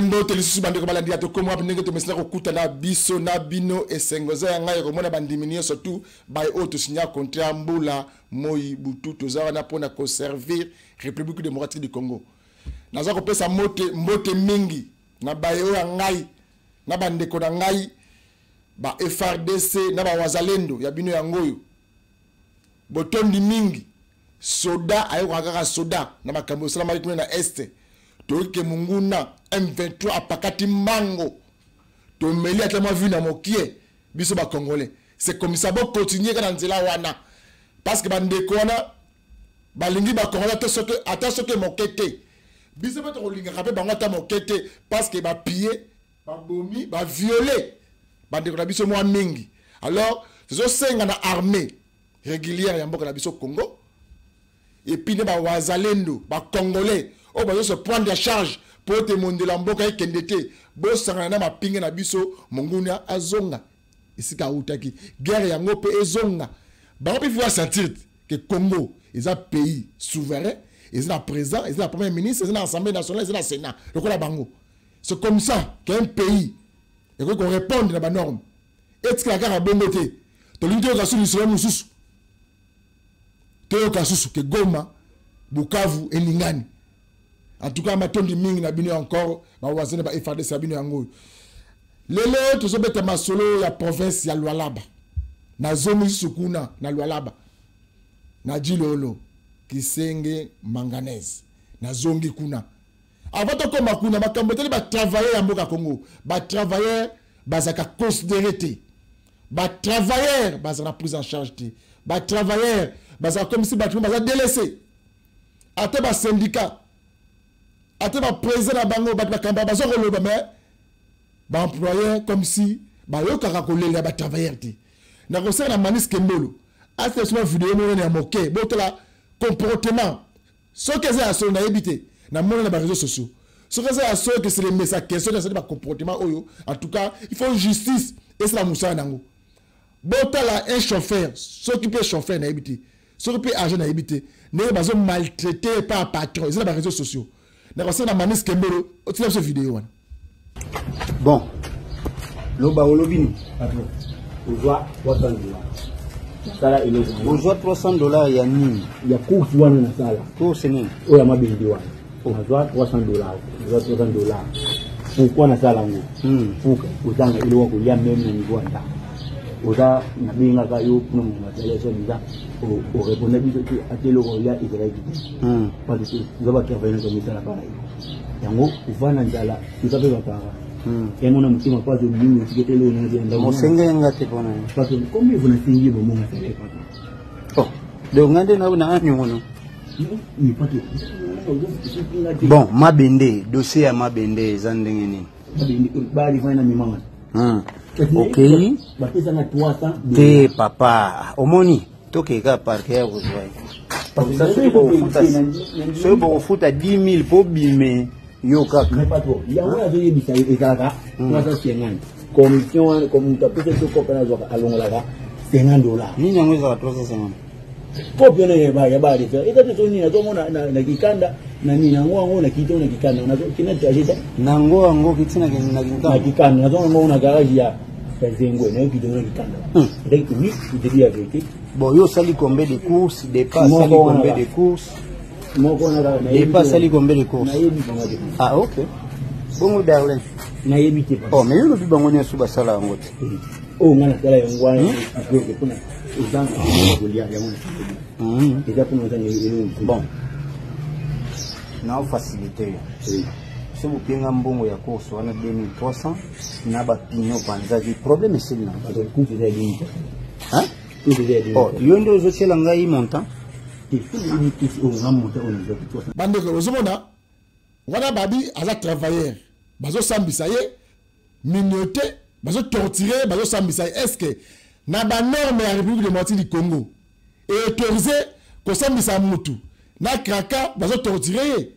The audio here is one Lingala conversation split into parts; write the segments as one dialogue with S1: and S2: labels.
S1: Mbote lisusu bandeko balandi ya toko mwa ndenge to mesla kokuta na biso na bino esengoza ya ngai komona bandiminiyo surtout bay auto signa contrat mbula moi butu toza na pona ko servir République démocratique du Congo. Naza ko pesa mbote mingi na bayo ya ngai na bandeko na ngai ba FRDC na ba wazalendo ya bino ya ngoyo. Botondi mingi soda ayo kaka soda na makambo salama ikuna na este. Toke munguna M23 apakati mango to meli atama vu na mokie biso ba congolais c'est comme ça bon continuer kana nzela wana parce que bandeko wana balingi ba congolais attention que mokete biso ba to linga kape bango ta mokete parce que ba piller ba bomi ba violer bandeko na biso mwa mingi alors ce senga na armée régulière ya mboka na biso Congo et puis ne ba wazalendo ba congolais on va se prendre en charge pour te montrer la mboka et kendete bo sangana ma pinga na biso monguna azonga ici ka utaki guerre ya ngope ezonga ba on peut voir sentir que Congo est un pays souverain ils ont président ils ont la premier ministre ils ont l'Assemblée nationale ils ont le Sénat donc la bango c'est comme ça qu'un pays et qu'on réponde à la norme est-ce que la guerre a bongoté to l'unité ka sulu solo mususu to ka susu que Goma Bukavu et Lingani. En tout cas, matondi mingi na bino encore, ba wazene ba FARDC bino yango. Lelo to so beta masolo ya province ya Lualaba. Na zomu sukuna na Lualaba. Na Jilolo, Kisenge, Manganese. Na zongi kuna. Avant to koma kuna bakambeteli ba travailler ya mboka Congo. Ba travailler bazaka considéré te. Ba travailler bazaka prise en charge te. Ba travailler bazaka comme si ba délaissé. Ate ba syndicat ate ba président bango ba kamba ba zoko loba mais ba employé comme si ba yo kaka ko lela ba travailleur ti na ko sera manis kembolo ate so vidéo mo na moké botela comportement ce que c'est à son habité na mon na ba réseaux sociaux ce que c'est à ce que c'est les messages question de ba comportement oyo en tout cas il faut justice et c'est la moussa nango botela un chauffeur s'occuper chauffeur na habité s'occuper agent na habité ne ba zo maltraité par patron c'est les réseaux sociaux.
S2: Bon, l'oba olobini, on voit $300. On voit $300, il y a ni. Il y a cours qui na sala. Cours c'est ni. Oh, il y a ma bindi wana. On voit $300. On voit $300. Pourquoi na sala ngo? Pourquoi? Uzanga ile wako ya même na niveau anda. Oza na binga ka yo kuna mnataya so nda o répondre biso tu atelo ko ya Israël. Parce que zoba ki avena ko misala para hiyo. Yango uvana njala tutabe bapara. Yango na mtima kwa zo bingo tiketelo na ndia ndamo. Mosenge ngate pona. Parce que comme vous na tingi bo monga tele pata. Oh, de ngande na anyo ngono. Ni pati. Bon, Mabende, dossier à Mabende zandenge ni. Mabende bali fana mimanga. Ok. Te papa. Omoni. Toke ka parquet vous voyez. Parce que ça c'est pour foot à 10 000 pour bimé. Yo kaka. Mais pas trop. Il y a un azoye bisa ezaka. Moi ça c'est ngani. Commission comme tu peux te copain azoka alongala $50. Ni nyango za 350. Kopio na ya ba de faire. Ita to ni na to mona na kikanda na ni na ngo na kito na kikanda na kina tajita. Na ngo kitina na kikanda na to ngo na garage ya Zengo na kito na kikanda. Donc ni je dis la vérité. Bon yo sali combien de courses, dépasse sali combien de courses. Moko na dépasse sali combien de courses. Ah OK. Bongo darling. Na yebite pas. Oh mais yo lobi bango nyasu basala ngote. Oh ngana sala yongwana que kuna uzanga kulia ya mwana. Et ça pour nous donner bon. Na facilité. Oui. Si vous payez un bon ya course on a 2300 na ba pignon panza du problème c'est là. Donc coût c'est limité. Hein? Oh, yondo zo chela ngai montant. Il faut limiter au grand montant on nous a.
S1: Bande ko ozomona wana babi aza travailleur. Bazo sambisa ye mignoté, bazo torturer, bazo sambisa ye. Est-ce que na ba norme ya République démocratique du Congo et autorisé ko sambisa mutu na kraka bazo torturer.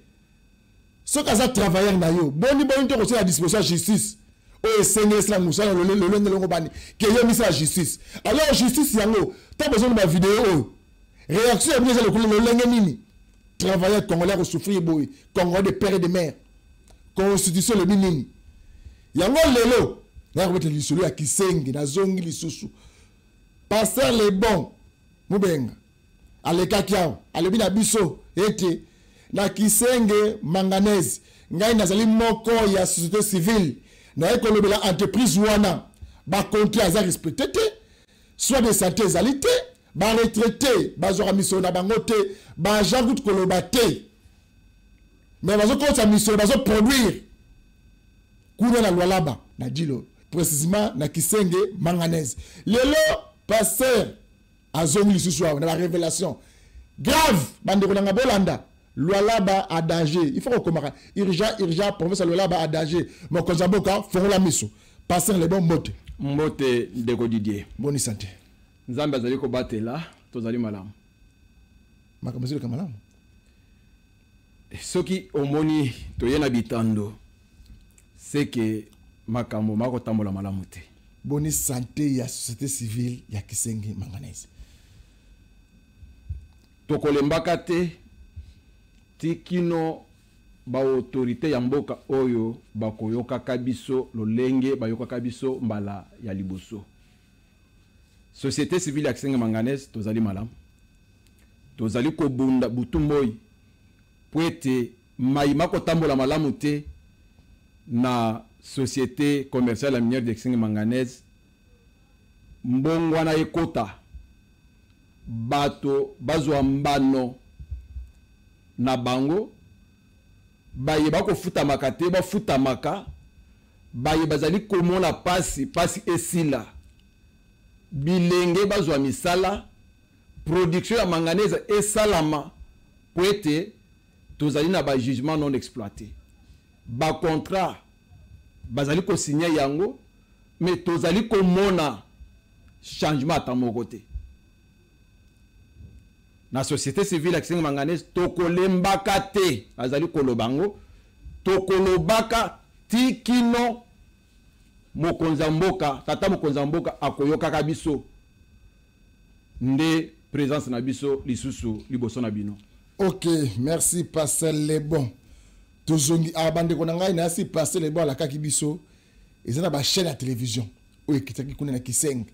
S1: Ce qu'aza travailleur na yo, boni to ko la disposition de justice. Oh, Seigneur, c'est la moussa, qui a mis la justice. Alors, justice, yango, tu as besoin de ma vidéo. Réaction, le travailleur congolais qui souffre, congolais de père et de mère. constitution le minini yango lelo na ko beteli solo ya Kisenge na zongi lisusu passer les bons mubenga aleka kiao alebi na biso ete na Kisenge manganese ngai nazali moko ya société civile na ekolobela entreprise wana ba contrat za respecté soit de santé ezalité ba retraité bazora mission na bango te ba jagout koloba te mais bazo ko sa mission bazo produire kuna na Lualaba na dilo précisément na Kisenge manganese lelo passer azongi lisusu na la révélation grave bande ko na bolanda Lualaba a danger il faut remarquer irja professeur Lualaba a danger mon konzamboka font la mission passer les bons mots
S3: mbote ndeko Didier
S1: bonne santé
S3: nzambe azali ko batela tozali malamu
S1: makamazilo kamalamu
S3: soki omoni toyena bitando c'est que makambo mako tambola malamu te
S1: bonne santé ya société civile ya Kisenge manganese
S3: tokolembaka te tikino ba autorité ya mboka oyo bakoyoka biso lolenge bayoka biso mbala ya liboso société civile ya Kisenge manganese tozali malamu tozali kobunda butu moi poete maima kotambola malamu te na société commerciale la minière de Kisenge manganese mbongwana ekota bato bazwa mbano na bango baye bako futamaka te bafutamaka baye bazali komona pasi esila bilenge bazwa misala production ya manganese esalama poete tozali na ba jugement non exploité ba contrat bazali ko signer yango mais tozali komona changement atamoko te na société civile ya Kisenge manganese tokolembaka te azali kolobango tokolobaka tikino mokonzamboka tata mokonzamboka akoyoka biso nde présence na biso lisusu liboso na bino.
S1: Ok, merci passer les bons tozongi abande ko ngai na si passer les bons la kaki biso ezana ba chaîne ya télévision o ekitaki kuna na Kisenge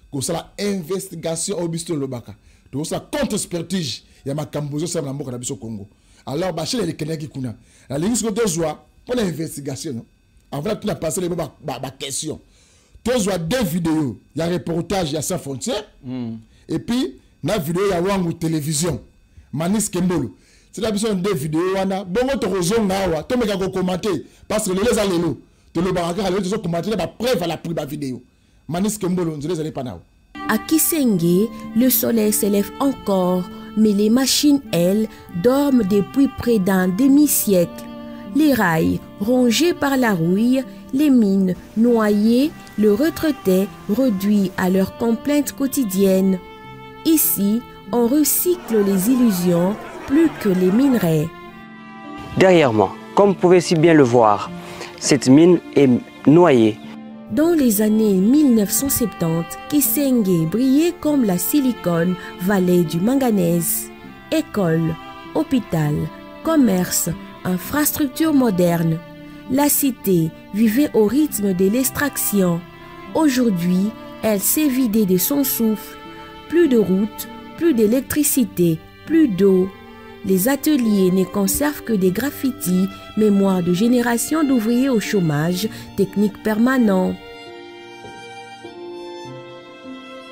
S1: ko sala investigation au biso lobaka to sa contre expertise ya makambozo sa na mboka na biso Congo alors ba chaîne elekenaki kuna la ligne ko tozwa pour l'investigation avant de passer les bons ba question tozwa deux vidéos ya reportage ya Sans Frontières et puis na vidéo ya Wangu télévision Manis Kembolo c'est la besoin de vidéos wana bongo to kozonga wa to meka ko commenter parce que les alelo to le baraka le to commenter ba preuve à la prix ba vidéo Manis Kembolo nzele zali panao.
S4: À Kisenge, le soleil s'élève encore, mais les machines, elles, dorment depuis près d'un demi-siècle. Les rails, rongés par la rouille, les mines, noyées, le retraité réduit à leurs complaintes quotidiennes. Ici, on recycle les illusions plus que les minerais.
S5: Derrière moi, comme vous pouvez si bien le voir, cette mine est noyée.
S4: Dans les années 1970, Kisenge brillait comme la Silicon Valley du manganèse. Écoles, hôpital, commerce, infrastructures modernes. La cité vivait au rythme de l'extraction. Aujourd'hui, elle s'est vidée de son souffle. Plus de routes, plus d'électricité, plus d'eau. Les ateliers ne conservent que des graffitis, mémoire de générations d'ouvriers au chômage, technique permanent.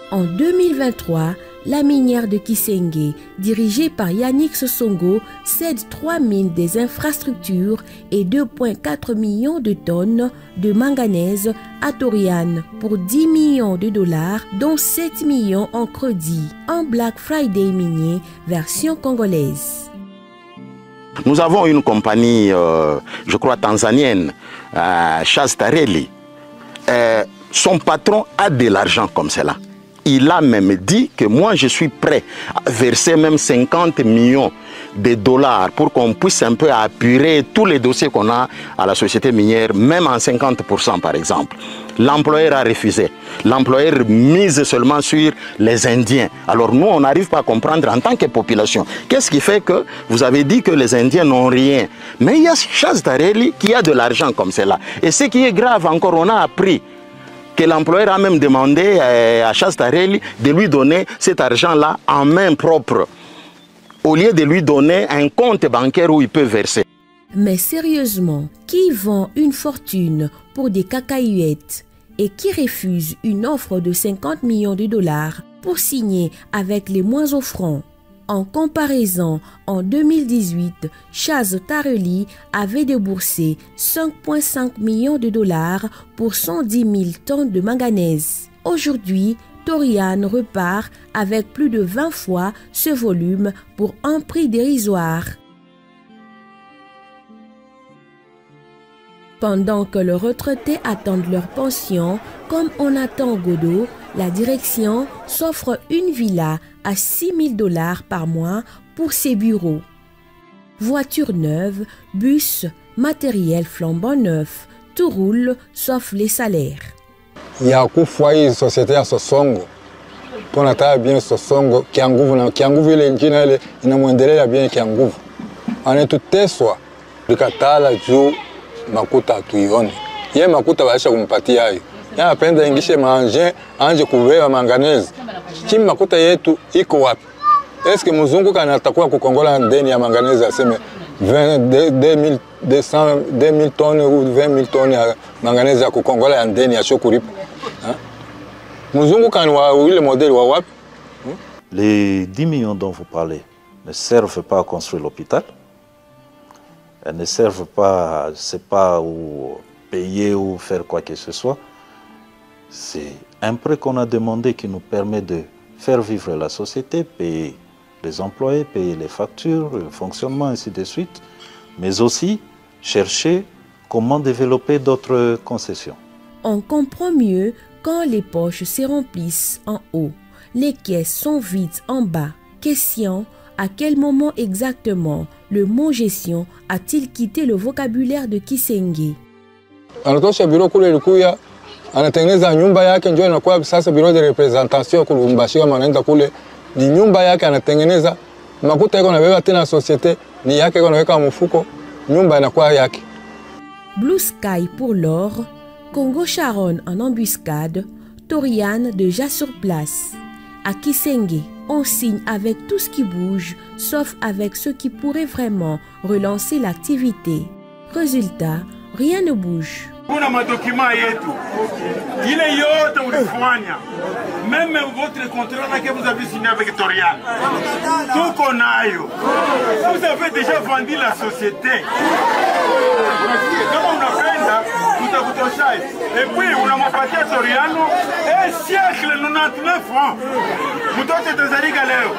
S4: En 2023, la minière de Kisenge, dirigée par Yannick Sosongo, cède 3 mines des infrastructures et 2,4 millions de tonnes de manganèse à Torian pour 10 millions de dollars, dont 7 millions en crédit, en Black Friday minier version congolaise.
S6: Nous avons une compagnie, je crois, tanzanienne, Charles Tarelli. Son patron a de l'argent comme cela. Il a même dit que moi, je suis prêt à verser même 50 millions de dollars pour qu'on puisse un peu apurer tous les dossiers qu'on a à la société minière, même en 50% par exemple. L'employeur a refusé. L'employeur mise seulement sur les Indiens. Alors nous, on n'arrive pas à comprendre en tant que population. Qu'est-ce qui fait que vous avez dit que les Indiens n'ont rien? Mais il y a Charles Darelli qui a de l'argent comme cela. Et ce qui est grave encore, on a appris que l'employeur a même demandé à Charles Darelli de lui donner cet argent-là en main propre, au lieu de lui donner un compte bancaire où il peut verser.
S4: Mais sérieusement, qui vend une fortune pour des cacahuètes et qui refuse une offre de 50 millions de dollars pour signer avec les moins offrants? En comparaison, en 2018, Charles Darelli avait déboursé 5,5 millions de dollars pour 110 000 tonnes de manganèse. Aujourd'hui, Torian repart avec plus de 20 fois ce volume pour un prix dérisoire. Pendant que les retraités attendent leur pension, comme on attend Godot, la direction s'offre une villa à 6 000 dollars par mois pour ses bureaux. Voitures neuves, bus, matériel flambant neuf, tout roule sauf les salaires.
S7: Il y a beaucoup de foyers sociétaires sur Songo. Pour n'attendre bien sur Songo, qui a nguvu ile ingine inamwendelea bien qui a nguvu. Anatuteswa tukatala juu makuta tuione. Ye makuta waisha kumpatia hayo. Ya apenda ingishe anje kubewa manganese. Chini makuta yetu iko wapi? Eske mzungu kana atakuwa kukongola ndeni ya manganese aseme 2000 tonnes ou 20 000 tonnes ya manganese ya kukongola ya ndeni ya shokuripa. Mzungu kana wa ile modèle wa wapi?
S8: Les 10 millions dont vous parlez ne servent pas à construire l'hôpital. Elles ne servent pas, je ne sais pas, où payer ou faire quoi que ce soit. C'est un prêt qu'on a demandé qui nous permet de faire vivre la société, payer les employés, payer les factures, le fonctionnement, ainsi de suite, mais aussi chercher comment développer d'autres concessions.
S4: On comprend mieux quand les poches se remplissent en haut, les caisses sont vides en bas. Question: à quel moment exactement le mot gestion a-t-il quitté le vocabulaire de Kisenge?
S7: Anatosha biro kule ilikuya, anatengeneza nyumba yake, njoo inakuwa sasa biro de representation kulumbashika, manaenda kule ni nyumba yake anatengeneza, makuta yako nabeba tena societe ni yake, yako naweka mfuko, nyumba inakuwa yake.
S4: Blue Sky pour l'or, Congo Sharon en embuscade, Torian déjà sur place. À Kisenge, on signe avec tout ce qui bouge, sauf avec ce qui pourrait vraiment relancer l'activité. Résultat, rien ne bouge.
S9: Kuna madokima yetu ile yote ulifanya, même votre contrat que vous avez signé avec Torian, tout qu'on a eu, vous avez déjà vendu la société. Kama unapenda tutakutosha, et puis unamapatia Toriano un siècle 99 ans. Mtoto tazalika leo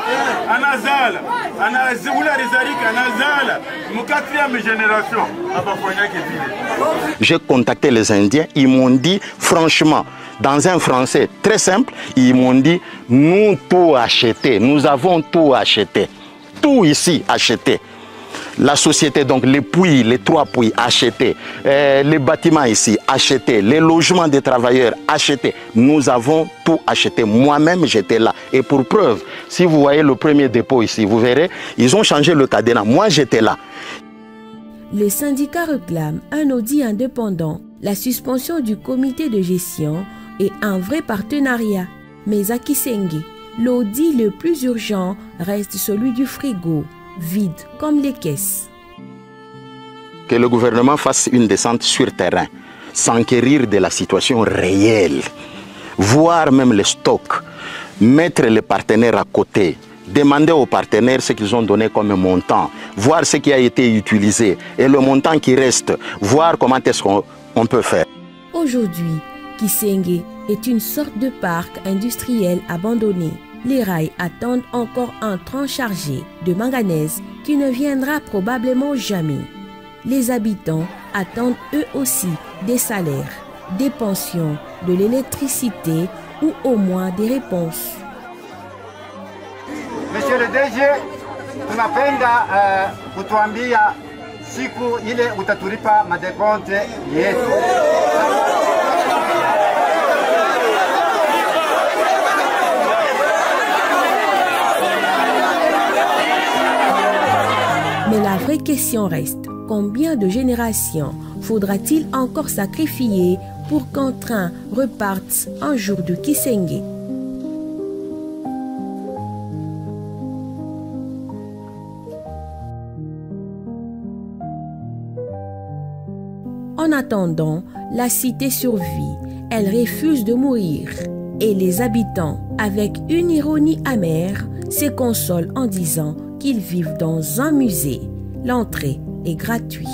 S9: anazala anazula rizalika anazala mu 4e génération abafanyake vile.
S6: J'ai contacté les Indiens, ils m'ont dit franchement, dans un français très simple, ils m'ont dit nous tout acheté, nous avons tout acheté, tout ici acheté. La société, donc les puits, les 3 puits achetés, les bâtiments ici achetés, les logements des travailleurs achetés. Nous avons tout acheté. Moi-même, j'étais là. Et pour preuve, si vous voyez le premier dépôt ici, vous verrez, ils ont changé le cadenas. Moi, j'étais là.
S4: Les syndicats réclament un audit indépendant, la suspension du comité de gestion et un vrai partenariat. Mais à Kisenge, l'audit le plus urgent reste celui du frigo, vide comme les caisses.
S6: Que le gouvernement fasse une descente sur terrain, s'enquérir de la situation réelle, voir même les stocks, mettre les partenaires à côté, demander aux partenaires ce qu'ils ont donné comme montant, voir ce qui a été utilisé et le montant qui reste, voir comment est-ce qu'on peut faire.
S4: Aujourd'hui, Kisenge est une sorte de parc industriel abandonné. Les rails attendent encore un train chargé de manganèse qui ne viendra probablement jamais. Les habitants attendent eux aussi des salaires. des pensions, de l'électricité ou au moins des réponses.
S2: Monsieur le DG, tunapenda kutuambia siku ile utatulipa madekonte yetu.
S4: Mais la vraie question reste, combien de générations faudra-t-il encore sacrifier pour qu'un train reparte un jour de Kisenge? En attendant, la cité survit, elle refuse de mourir. Et les habitants, avec une ironie amère, se consolent en disant qu'ils vivent dans un musée. L'entrée est gratuite.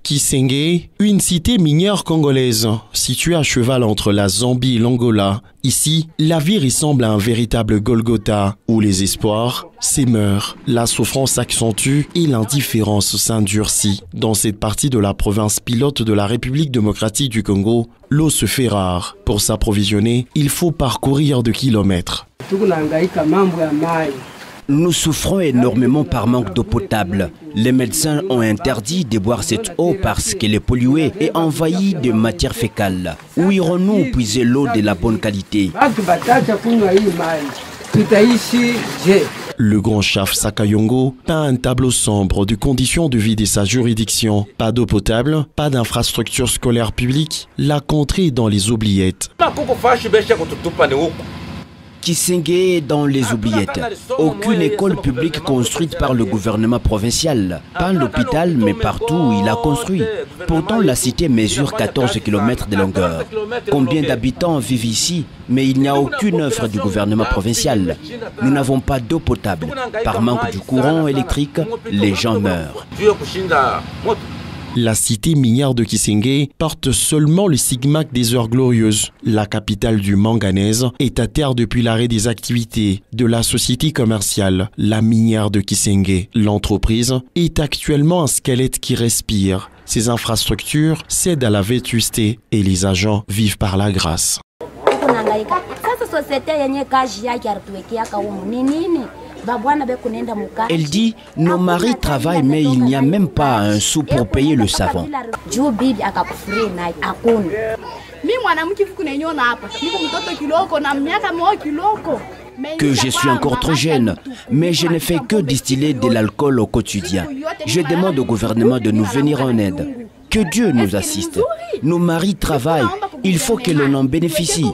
S10: Kisenge, une cité minière congolaise, située à cheval entre la Zambie et l'Angola. Ici, la vie ressemble à un véritable Golgotha, où les espoirs s'émeurent, la souffrance s'accentue et l'indifférence s'endurcit. Dans cette partie de la province pilote de la République démocratique du Congo, l'eau se fait rare. Pour s'approvisionner, il faut parcourir de kilomètres.
S11: Nous souffrons énormément par manque d'eau potable. Les médecins ont interdit de boire cette eau parce qu'elle est polluée et envahie de matières fécales. Où irons-nous puiser l'eau de la bonne qualité?
S10: Le grand chef Sakayongo peint un tableau sombre de conditions de vie de sa juridiction. Pas d'eau potable, pas d'infrastructures scolaires publiques, la contrée dans les oubliettes.
S11: Kisenge est dans les oubliettes. Aucune école publique construite par le gouvernement provincial. Pas l'hôpital, mais partout où il a construit. Pourtant, la cité mesure 14 km de longueur. Combien d'habitants vivent ici? Mais il n'y a aucune œuvre du gouvernement provincial. Nous n'avons pas d'eau potable. Par manque du courant électrique, les gens meurent.
S10: La cité minière de Kisenge porte seulement le stigmate des heures glorieuses. La capitale du manganèse est à terre depuis l'arrêt des activités de la société commerciale, la minière de Kisenge. L'entreprise est actuellement un squelette qui respire. Ses infrastructures cèdent à la vétusté et les agents vivent par la grâce.
S11: Elle dit, nos maris travaillent mais il n'y a même pas un sou pour payer le savon. Que je suis encore trop jeune, mais je ne fais que distiller de l'alcool au quotidien. Je demande au gouvernement de nous venir en aide. Que Dieu nous assiste. Nos maris travaillent, il faut que l'on en bénéficie.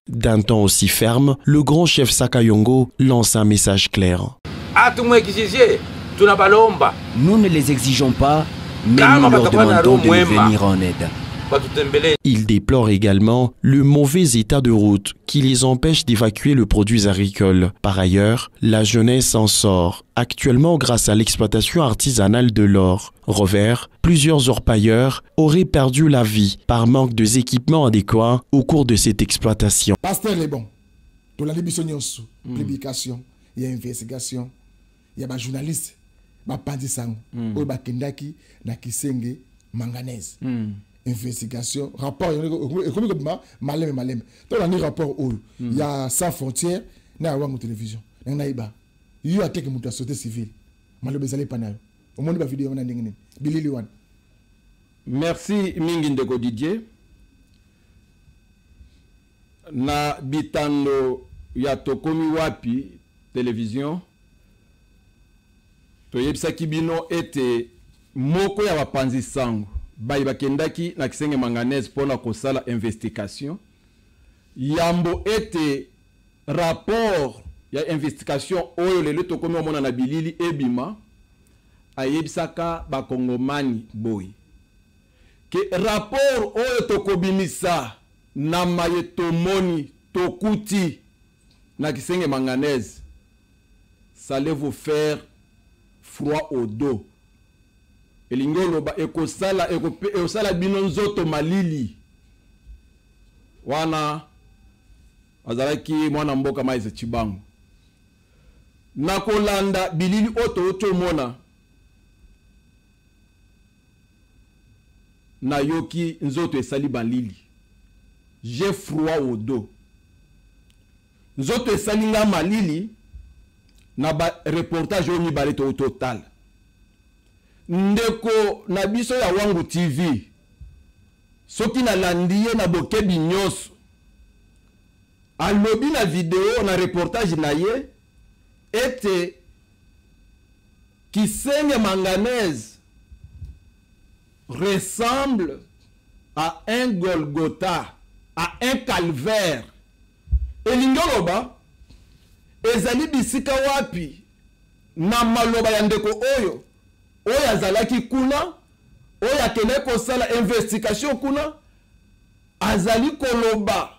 S10: D'un ton aussi ferme, le grand chef Sakayongo lance un message clair.
S11: Nous ne les exigeons pas, mais nous leur demandons de nous venir en aide.
S10: Il déplore également le mauvais état de route qui les empêche d'évacuer le produit agricole. Par ailleurs, la jeunesse s'en sort actuellement grâce à l'exploitation artisanale de l'or. Revers, plusieurs orpailleurs auraient perdu la vie par manque d'équipements adéquats au cours de cette exploitation.
S1: Pasteur est bon. Dans la publication, il y a investigation, il y a des journalistes, des pandisang, ou des kendaki, na Kisenge, manganèse. Investigation, rapport, malem. Dans le rapport, il y a sans frontières, il y a une télévision, il y a une attaque de la société civile. Au monde de la vidéo,
S3: merci Mingindeko Didier. Na bitando ya tokomi wapi télévision. Toyebisa kibino ete moko ya bapanzi sango. Bayi bakendaki na Kisenge manganèse pona kosala investigation. Yambo ete rapport ya investigation oyo lelo tokomi omona na bilili ebima ayebisaka bakongomani boy. Ke rapport oyo tokobimisa na mayetomoni tokuti na Kisenge manganèse, ça allait vous faire froid au dos. Elingoloba ekosala bino nzoto malili wana azalaki mwana mboka Moïse Chibangu na kolanda bilili oto mona na yoki nzoto esali balili j'ai froid au dos nzoto esali nga malili na ba reportage oni baleto au total ndeko na biso ya Wangu TV soki na landiye na bokebi nyonso alobi na video na reportage na ye ete Kisenge Manganèse ressemble à un Golgotha, à un calvaire. Et l'ingoloba, ezali bisika wapi na maloba ya ndeko oyo azalaki kuna, oyo akende kosala investigation kuna, azali koloba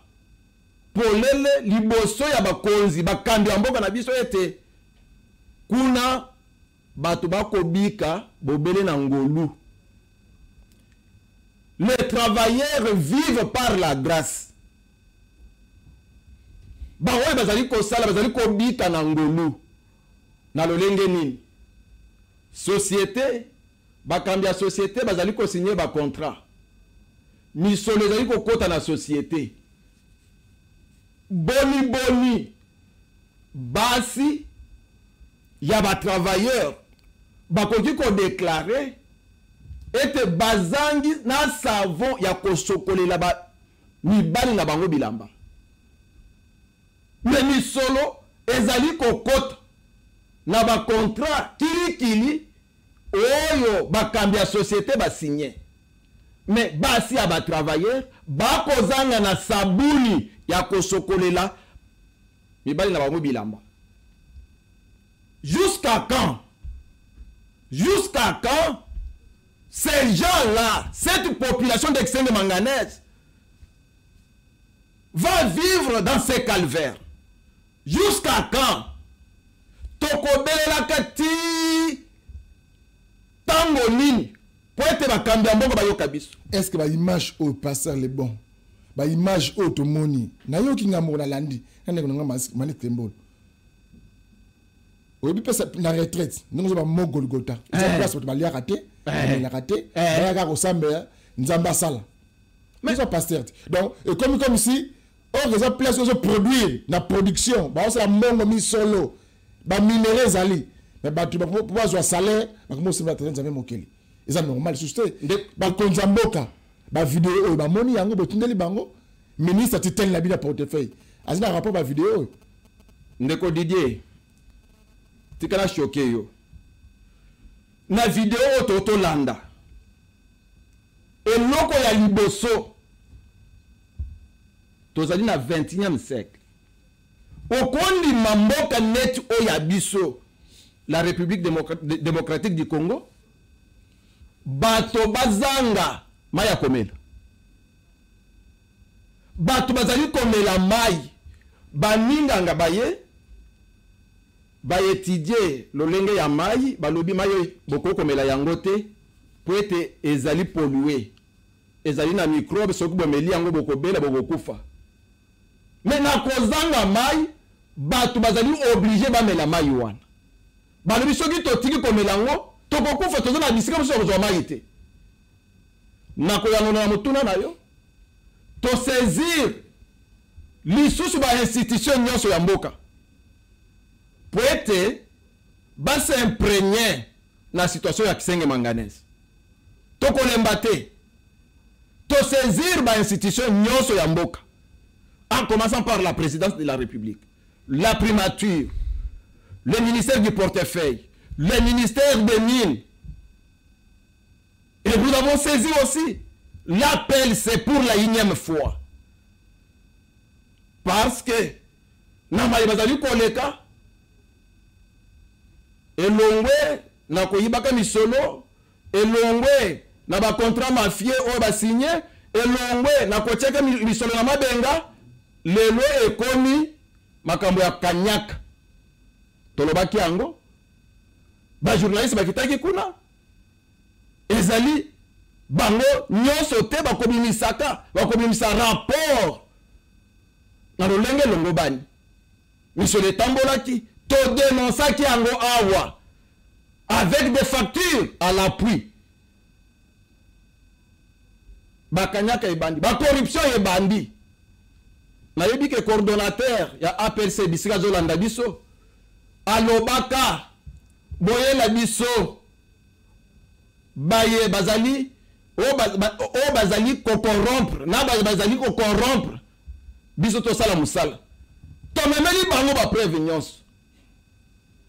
S3: polele liboso ya bakonzi bakambi ya mboka na biso ete kuna bato bakobika bobele na ngolu. Les travailleurs vivent par la grâce. Baoye bazali kosala bazali kobika na ngolu. Na lolenge nini? Société bakambi ya société bazali ko signer ba contrat. Misolo ezali kokota na société. Boni basi ya ba travailleurs bakoki ko déclarer ete bazangi na savon ya kosokolela ba mibali na bango bilamba. Mais misolo ezali kokota na ba contrat kili oyo bakambi ya société ba signer. Mais basi ya ba travailleurs bakozanga na sabuni ya kosokolela mibali na bango bilamba. Jusqu'à quand? Jusqu'à quand ces gens-là, cette population de Kisenge Manganèse va vivre dans ces calvaires? Jusqu'à quand? Tokobelela kati tango nini po ete bakambi ya mbongo bayoka biso?
S1: Est-ce que ba image au passer les bons? Ba image au to moni na yoki ngambo na landi nane ko ngamba mani tembolo. Oui, puis la retraite, nous avons un Golgotha. C'est place pour aller rater, la rater, la ressemble Nzamba Sala. Mais ça passe certes. Donc, comme si, on a place où se produire, la production, bah on se la mongo mi solo, bah minéraux zali, mais bah tu vas pouvoir jouer salaire, bah comment se va traiter Nzamba mokeli. Et ça normal, c'est bah konzamboka, bah vidéo, bah moni yango, bah tundeli bango, ministre titel la bida portefeuille. Azina rapport bah vidéo.
S3: Ndeko Didier. Tikala choqué yo. Na vidéo toto landa. Et loko ya liboso. Tozali na 21e siècle. Okondi mamboka net oya biso. La République démocratique du Congo. Bato bazanga maya komela. Bato bazali komela mai. Baninga nga baye. Ba étudier lolenge ya mai balobi mai boko komela yango te po ete ezali pollué ezali na microbe soki bomeli yango boko bela boko kufa. Mais na kozanga mai bato bazali obligé bamela mai wana balobi soki totiki komela yango tokokufa toza na bisika mosusu kozwa mai te. Na koyanona na motuna na yo to saisir lisusu ba institution nyonso ya mboka poete ba s'imprégner na situation ya Kisenge Manganèse. To kolemba te. To saisir ba institution nyonso ya mboka. En commençant par la présidence de la République, la primature, le ministère du portefeuille, le ministère des mines. Et nous avons saisi aussi. L'appel, c'est pour la 1e fois. Parce que na maïbazali koleka elongwe na koyibaka misolo, elongwe na ba contrat mafieux o ba signé, elongwe na kocheka misolo na mabenga, lelo ekomi makambo ya kanyaka. Tolobaki yango ba journaliste bakitaki kuna ezali bango nyonso te bakobimisaka, bakobimisa rapport na lolenge longo bani monsieur le tambolaki to dénonçaki yango awa avec des factures à l'appui bakanyaka ebandi ba corruption ebandi nayebi ke coordonnateur ya APLC bisika zolanda biso alobaka boyela biso baye bazali o bazali ko corrompre na bazali ko corrompre biso to sala musala to memeli bango ba preuve nyonso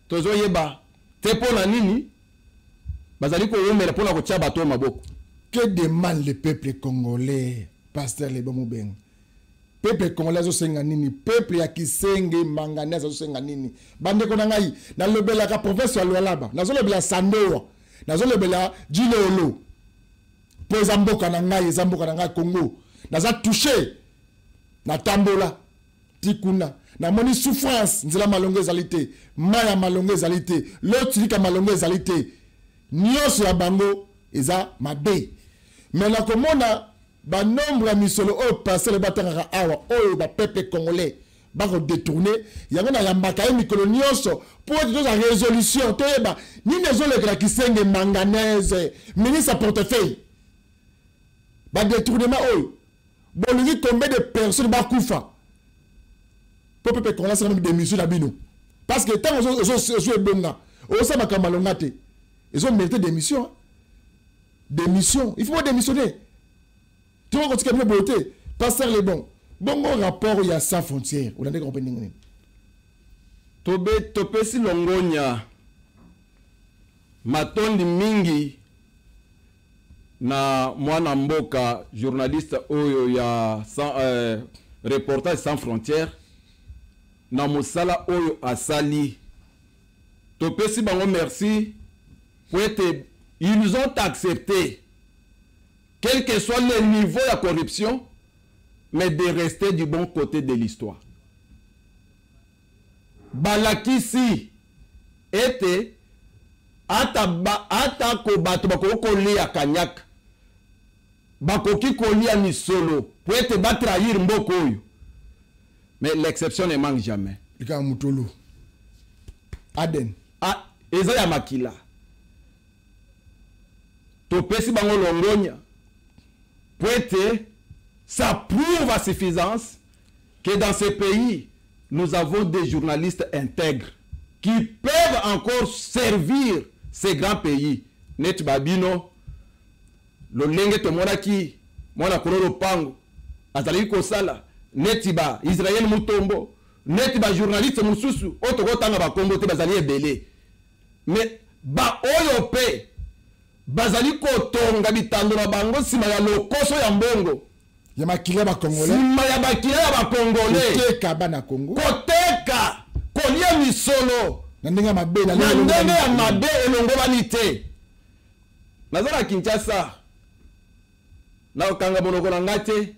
S3: tozoyeba te pona nini bazali ko yomela pona ko tia bato maboko.
S1: Que demande le peuple congolais, pasteur Lebomo Beng? Peuple congolais azosenga nini? Peuple ya Kisenge manganese azosenga nini? Bande ko nangai na lobela ka professeur Lualaba, nazo lobela Sandoa, nazo lobela Jilolo. Po zamboka na ngai, zamboka na ngai Congo. Naza touché na tambola tikuna. Na moni souffrance nzela malongo ezalité, maya malongo ezalité, l'autre malongo ezalité. Nyonso ya bango eza mabe. Mais na komona ba nombre ya misolo o passer le batanga awa o ba peuple congolais ba ko détourner yango na yambaka e mikolo nyonso pour être dans la résolution to yeba ni nezo le gra Kisenge manganese ministre portefeuille ba détournement o bolingi tomber de personnes ba kufa pour peuple congolais c'est des missions na bino parce que tant zo ebonga o sa makamba longate ils ont mérité des missions. Des missions. Il faut pas démissionner. Tu vois, quand tu as beauté, pasteur les bons. Bon rapport, il y a sans frontières. On a des compagnies.
S3: Tope si longonya. Matondi mingi. Na mwana mboka, journaliste oyo ya reportage sans frontières. Na mosala oyo asali. Tope si bango merci. Ils ont accepté, quel que soit le niveau de la corruption, mais de rester du bon côté de l'histoire. Balakisi était ata ko bato bako kolia kanyak bakoki kolia ni solo pour être ba trahir mboko oyo. Mais l'exception ne manque jamais.
S1: Ika mutulu Aden
S3: eza ya makila. Topesi bango longonya. Poete, ça prouve à suffisance que dans ce pays, nous avons des journalistes intègres qui peuvent encore servir ces grands pays. Net babino, lo lenge to monaki, mona kololo pango, azali kosala, netiba Israël mutombo, netiba journaliste mususu, otoko tanga ba Congo te bazali ebele. Mais ba oyo pe bazali kotonga bitando na bango sima ya lokoso ya mbongo
S1: ya makila ba congolais
S3: sima ya bakila ya ba congolais
S1: koteka bana Congo
S3: koteka kolia misolo
S1: na ndenge mabe na
S3: ndenge ya mabe elongo bani te nazala Kinshasa na okanga monoko na ngate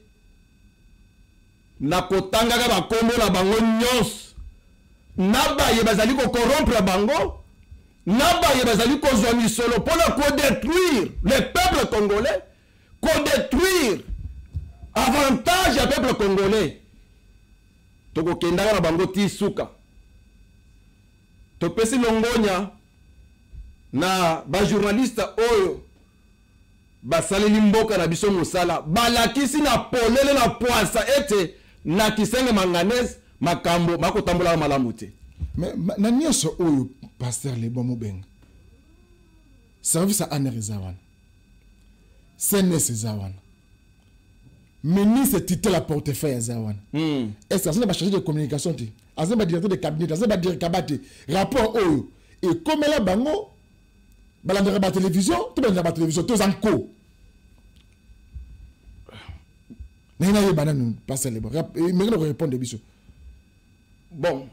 S3: na kotanga ka bakombo na bango nyonso na baye bazali ko corrompre bango Naba yebazali kozwa misolo pour détruire le peuple congolais, détruire avantage à peuple congolais. Toko kendanga na bango ti suka. Topesi longonya na ba journaliste oyo basaleli mboka na biso musala balakisi na polele na poisa ete na Kisenge manganese makambo makotambola malamu te.
S1: Mais na nyonso oyo pasteur Lebomo Beng service à Anerezawan CNS Zawan ministre titre la portefeuille Zawan est-ce que ça va changer de communication ti azé ba directeur de cabinet azé ba directeur kabate rapport oyo et comme la bango balanda ba télévision tout ba ba télévision tous en co nena ye banane pasteur Lebomo mais on répond de biso
S3: bon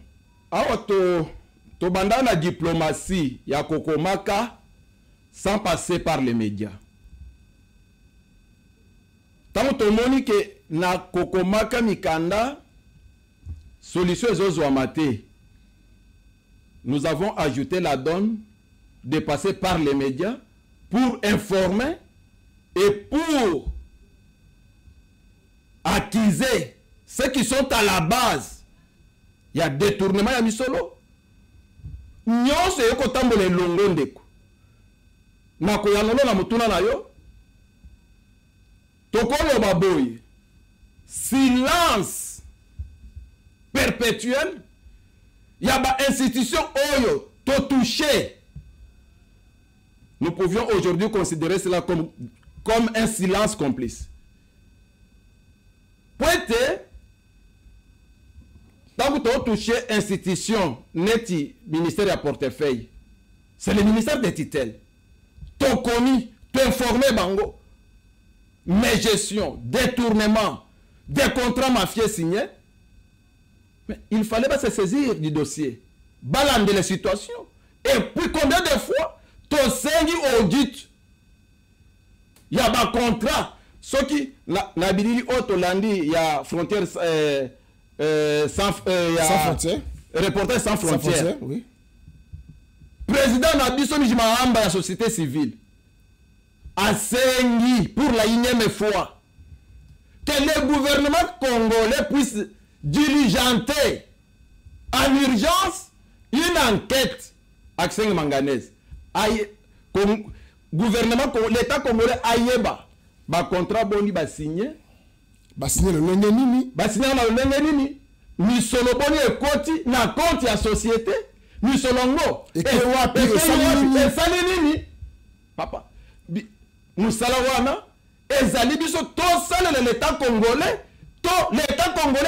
S3: to banda na diplomatie ya kokomaka sans passer par les médias. Tant to moni que na kokomaka mikanda solution ezozo amate. Nous avons ajouté la donne de passer par les médias pour informer et pour acquiser ceux qui sont à la base, il y a détournement ya misolo. Nyonso yoko tambola longo ndeko. Na koyanolo na mutuna na yo. Tokolo baboye. Silence perpétuel. Il y a une institution oyo to toucher. Nous pouvions aujourd'hui considérer cela comme un silence complice. Pointe, tant que tu as touché institution, neti ministère à portefeuille, c'est le ministère des tutelles. Tu as connu, tu as informé Bango, mais gestion, détournement, des contrats mafieux signés. Mais il fallait pas se saisir du dossier, balander les situations. Et puis combien de fois tu as saisi audit? Il y a un contrat. Ce qui, na bilili Otolandi, il y a frontières sans frontières. Reporter sans frontières. Oui. Président Nabiso Nijimahamba de la société civile a saisi pour la énième fois que le gouvernement congolais puisse diligenter en urgence une enquête à Kisenge Manganese. Gouvernement, l'État congolais Ayeba. Ba contrat boni ba signé
S1: le lenge nini
S3: le lenge nini misolo boni ekoti na compte ya société misolongo
S1: et wapi
S3: esali nini papa musala wana ezali biso to salela l'État congolais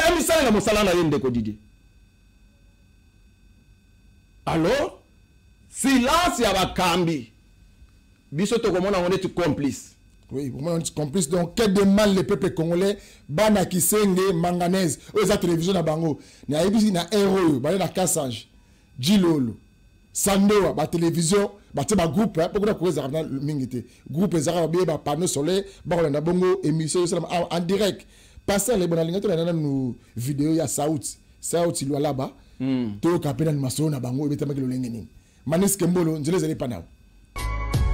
S3: amisala na musala na yende ko Didier. Alors silence ya bakambi biso to komona on est complice.
S1: Oui, on est complice. Donc, quel de mal le peuple congolais, Bana Kisenge, Manganese, aux télévisions à Bango, na ABC, na ROE, na Kassage, Djilolo, Sandoa, ba télévision, ba groupe, pourquoi on a un mingité, groupe, ba panneau solaire, na Bongo, émission en direct. Passer les bonnes lignes, nous vidéo, il y a Saout, il y a là-bas, tout le capé dans le maçon, na Bango, et le lengeni. Manis Kembolo, je les ai pas.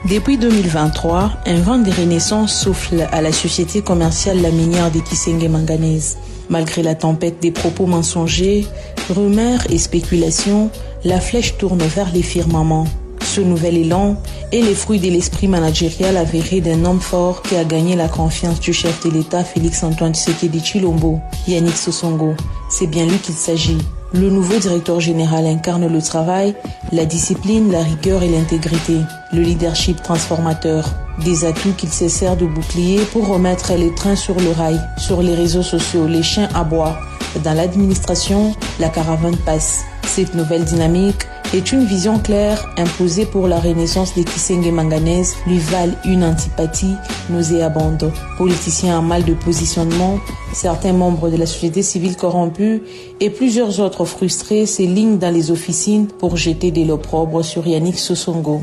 S12: Depuis 2023, un vent de renaissance souffle à la société commerciale La Minière de Kisenge Manganese. Malgré la tempête des propos mensongers, rumeurs et spéculations, la flèche tourne vers les firmaments. Ce nouvel élan est le fruit de l'esprit managérial avéré d'un homme fort qui a gagné la confiance du chef de l'État Félix-Antoine Tshisekedi Tshilombo, Yannick Sosongo. C'est bien lui qu'il s'agit. Le nouveau directeur général incarne le travail, la discipline, la rigueur et l'intégrité, le leadership transformateur, des atouts qu'il se sert de bouclier pour remettre les trains sur le rail. Sur les réseaux sociaux, les chiens aboient. Dans l'administration, la caravane passe. Cette nouvelle dynamique est une vision claire imposée pour la renaissance des Kisenge Manganese lui valent une antipathie nauséabonde. Politiciens en mal de positionnement, certains membres de la société civile corrompue et plusieurs autres frustrés s'élignent dans les officines pour jeter de l'opprobre sur Yannick Sosongo.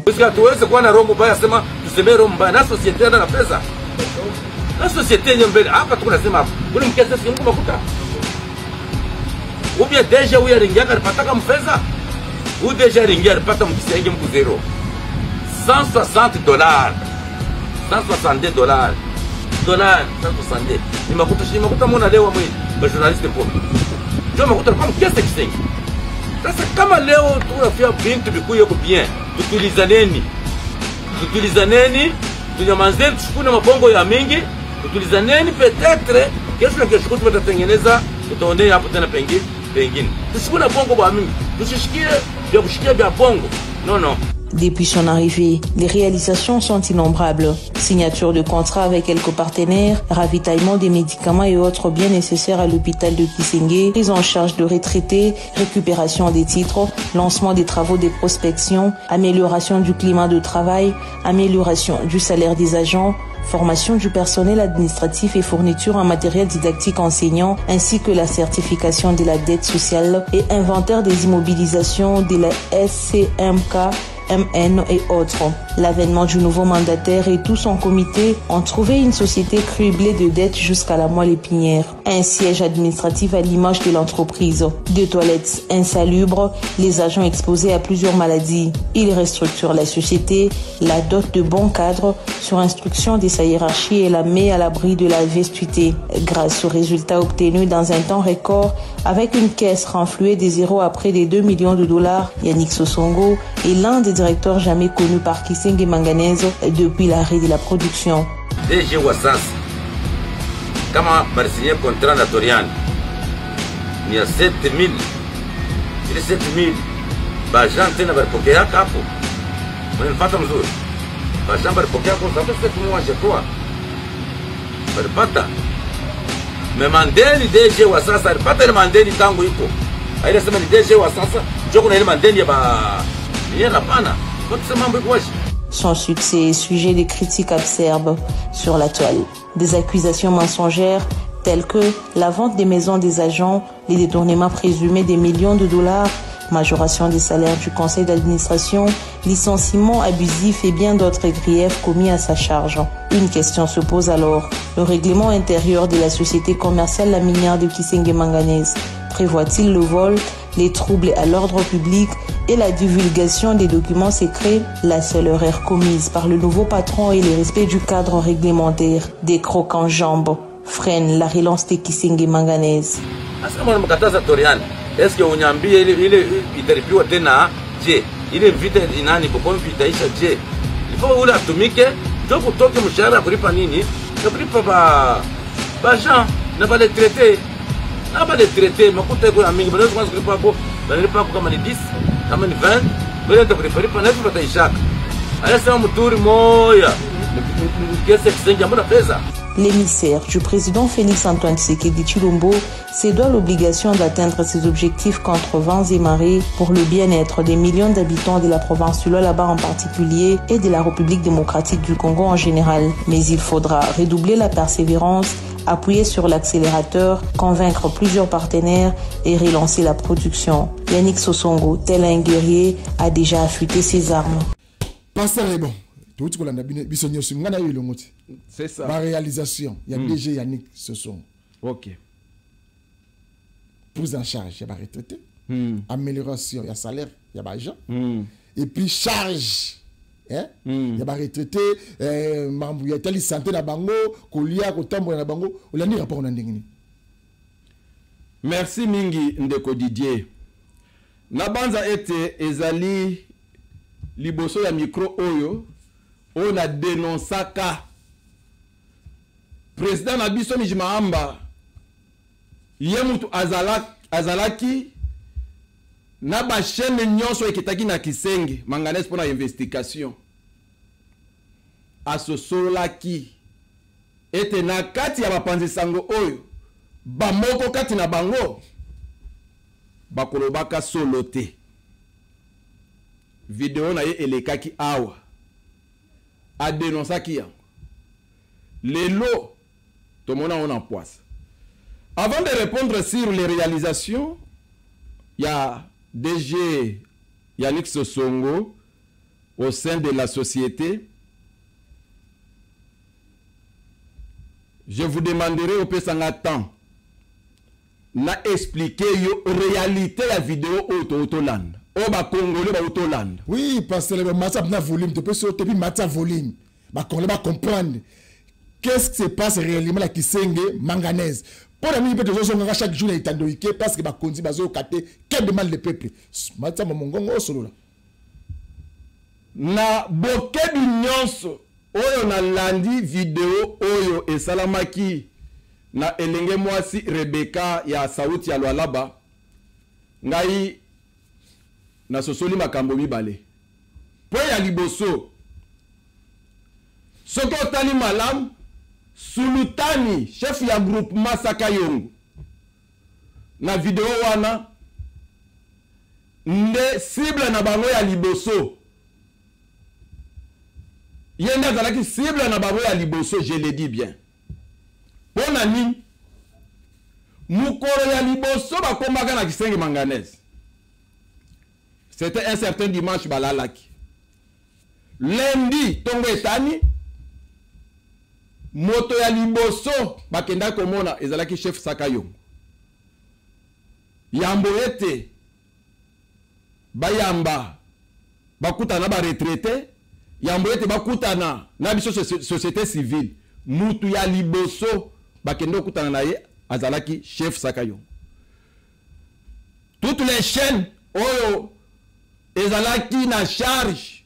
S13: Ou bien déjà où il y a ringia karipataka mfeza ou déjà ringia karipata mkisenge mku zero $160 $162 $160 ni makuta mona leo mwe ba journaliste mpo jo makuta kama kiasi kisenge. Sasa kama leo tunafia bintu bikuye ko bien tutulizaneni tunyamanzeni tushukune mabongo ya mingi tutulizaneni peut-être kesho na kesho tutatengeneza tutaonea hapo tena pengine
S12: Depuis son arrivée, les réalisations sont innombrables. Signature de contrats avec quelques partenaires, ravitaillement des médicaments et autres biens nécessaires à l'hôpital de Kisenge, prise en charge de retraités, récupération des titres, lancement des travaux de prospection, amélioration du climat de travail, amélioration du salaire des agents, formation du personnel administratif et fourniture en matériel didactique enseignant, ainsi que la certification de la dette sociale et inventaire des immobilisations de la SCMK MN et autres. L'avènement du nouveau mandataire et tout son comité ont trouvé une société criblée de dettes jusqu'à la moelle épinière. Un siège administratif à l'image de l'entreprise. Des toilettes insalubres, les agents exposés à plusieurs maladies. Il restructure la société, la dote de bons cadres sur instruction de sa hiérarchie et la met à l'abri de la vestuité. Grâce aux résultats obtenus dans un temps record, avec une caisse renflouée des zéros à près des 2 millions de dollars, Yannick Sosongo est l'un des directeurs jamais connus par Kisenge Manganese depuis l'arrêt de la production.
S13: DG Wassas, kama balisigné contrat na Torian, il y a 7000. Il est 7000. Bajan tena balipokea hapo. Mnanipata mzuri. Bajan balipokea kwa sababu sisi tumwache kwa. Balipata. Memandeni DG wa sasa alipata ile mandeni tangu iko. Aile sema ni DG wa sasa, njoo kuna ile mandeni ya ba ni yana pana. Kwa kusema mambo iko washi.
S12: Son succès est sujet de critiques acerbes sur la toile. Des accusations mensongères telles que la vente des maisons des agents, les détournements présumés des millions de dollars, majoration des salaires du conseil d'administration, licenciement abusif et bien d'autres griefs commis à sa charge. Une question se pose alors. Le règlement intérieur de la société commerciale La Minière de Kisenge Manganese prévoit-il le vol, les troubles à l'ordre public et la divulgation des documents secrets? La seule erreur commise par le nouveau patron est le respect du cadre réglementaire. Des crocs en jambes freinent la relance de Kisenge Manganese.
S13: Est-ce que unyambie ile italipiwa tena je? Ile vita inani bokompi itaisha je? Ilifo ule atumike ndio kutoke mshahara kulipa nini? Kulipa ba Jean na ba les traiter. Na ba les traiter makuta kwa mingi bado kwanza kulipa hapo. Banalipa hapo kama ni 10, kama ni 20, bado ndio kulipa na hizo bataishaka. Anasema mturi moya. Kesi kisenge mbona pesa?
S12: L'émissaire du président Félix-Antoine Tshisekedi Tshilombo se doit l'obligation d'atteindre ses objectifs contre vents et marées pour le bien-être des millions d'habitants de la province du Lualaba en particulier et de la République démocratique du Congo en général. Mais il faudra redoubler la persévérance, appuyer sur l'accélérateur, convaincre plusieurs partenaires et relancer la production. Yannick Sosongo, tel un guerrier, a déjà affûté ses armes.
S1: C'est ça. Ma réalisation, il y a DG Yannick Sosongo.
S3: Ok.
S1: Prise en charge, il y a des retraités. Amélioration, il y a salaire, il y a des gens. Et puis charge, il y a des retraités, il y a telle santé na bango, kolia, kotambo na bango, ou l'année rapport na ndengini.
S3: Merci mingi ndeko Didier. Nabanza ete ezali liboso ya micro oyo. On a dénoncé ka président Nabiso Mijimahamba yemutu azalaki na ba chaîne nyonso ekitaki na Kisenge Manganese pour la investigation asosolaki ete na kati ya bapanzi sango oyo bamoko kati na bango bakolobaka solo te. Vidéo na ye elekaki awa a dénoncé qui les lots, tout le monde a en poisse. Avant de répondre sur les réalisations, il y a DG Yannick Sosongo au sein de la société. Je vous demanderai au Pesanga temps na expliquer yo réalité la vidéo Autoland.
S1: Oui, parce que le match na volume, tu peux sauter puis match volume. Bah on va comprendre qu'est-ce qui se passe réellement la Kisenge Manganese. Pour la minute de choses on chaque jour est tandoïque parce que bah kondi bazo kate quel demande le peuple. Match mongongo solo là.
S3: Na boke du nyonso oyo na landi vidéo oyo e salamaki na elenge mwasi Rebecca ya sauti ya Lualaba ngai na sosoli makambo mibale po ya liboso soki otali malamu Sulutani chef ya groupe Masaka Yongo na video wana nde cible na bango ya liboso yenda zalaki cible na bango ya liboso, je le dis bien. Pona nini mukoro ya liboso bakomaka na Kisenge Manganese. C'était un certain dimanche balalaki. lundi tongo etani moto ya liboso bakenda komona ezalaki chef Sakayongo yambo ete bayamba bakutana ba retraité yambo ete bakutana na biso société civile mutu ya liboso bakenda kutana na ye azalaki chef Sakayongo. Toutes les chaînes oyo ezalaki na charge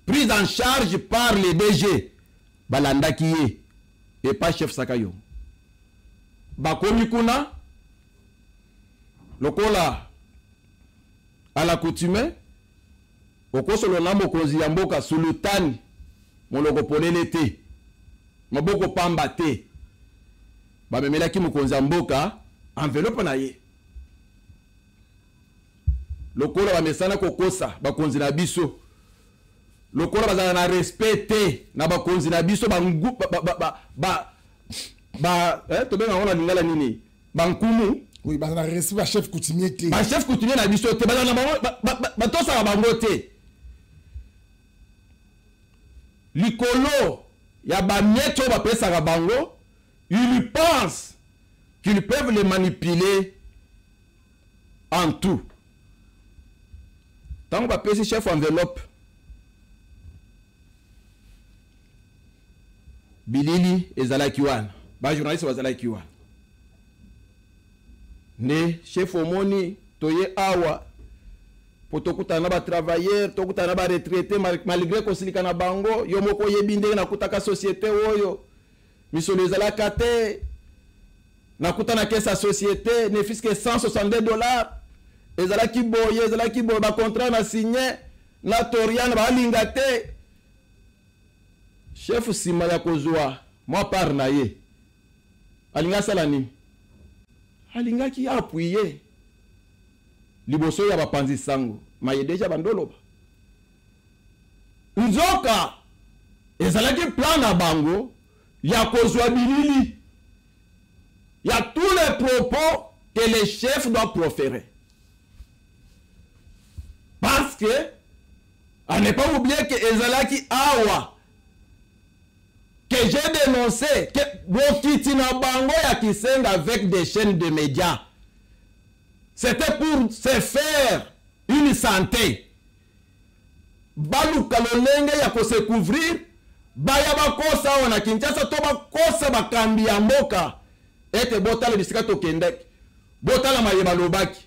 S3: prise en charge par les DG balandaki ye et pas chef Sakayongo. Bakomi kuna lokola à la coutume okosolo na mokonzi ya mboka sultani moloko ponele te maboko pamba te bamemelaki mokonzi ya mboka enveloppe na ye lokola bamesana kokosa bakonzi na biso lokola bazala na respect te na bakonzi na biso tobenga ngona lingala nini bankumu.
S1: Oui, bazala respect ba chef coutumier te.
S3: Ba chef coutumier na biso te bazala na batosa bango te. Likolo ya ba mieto ba pesa bango, ils pensent qu'ils peuvent les manipuler en tout. Tant que pesi chef enveloppe bilili ezalaki wana ba journaliste bazalaki wana ne chef omoni toye awa potokutana ba travailleur tokutana ba retraité malgré kosilika na bango yo moko yebi ndenge nakutaka société oyo misolo ezalaka te nakutana kesa société ne fiske $162 ezalaki boye ba contrat na signé na toriana ba linga te chef sima ya kozwa moi par na ye alinga sala nini alingaki appuyer liboso ya bapanzi sango maye deja bandoloba nzoka ezalaki plan na bango ya kozwa bilili ya tous les propos que les chefs doivent proférer. Parce que, à ne pas oublier que ezalaki awa, que j'ai dénoncé, que Bokitina Bango ya Kisenga avec des chaînes de médias, c'était pour se faire une santé. Baluka lolenge ya ko se couvrir, baya bakosa wana Kinshasa to bakosa bakambi ya mboka, ete botala bisika to kendek, botala mayeba lobaki.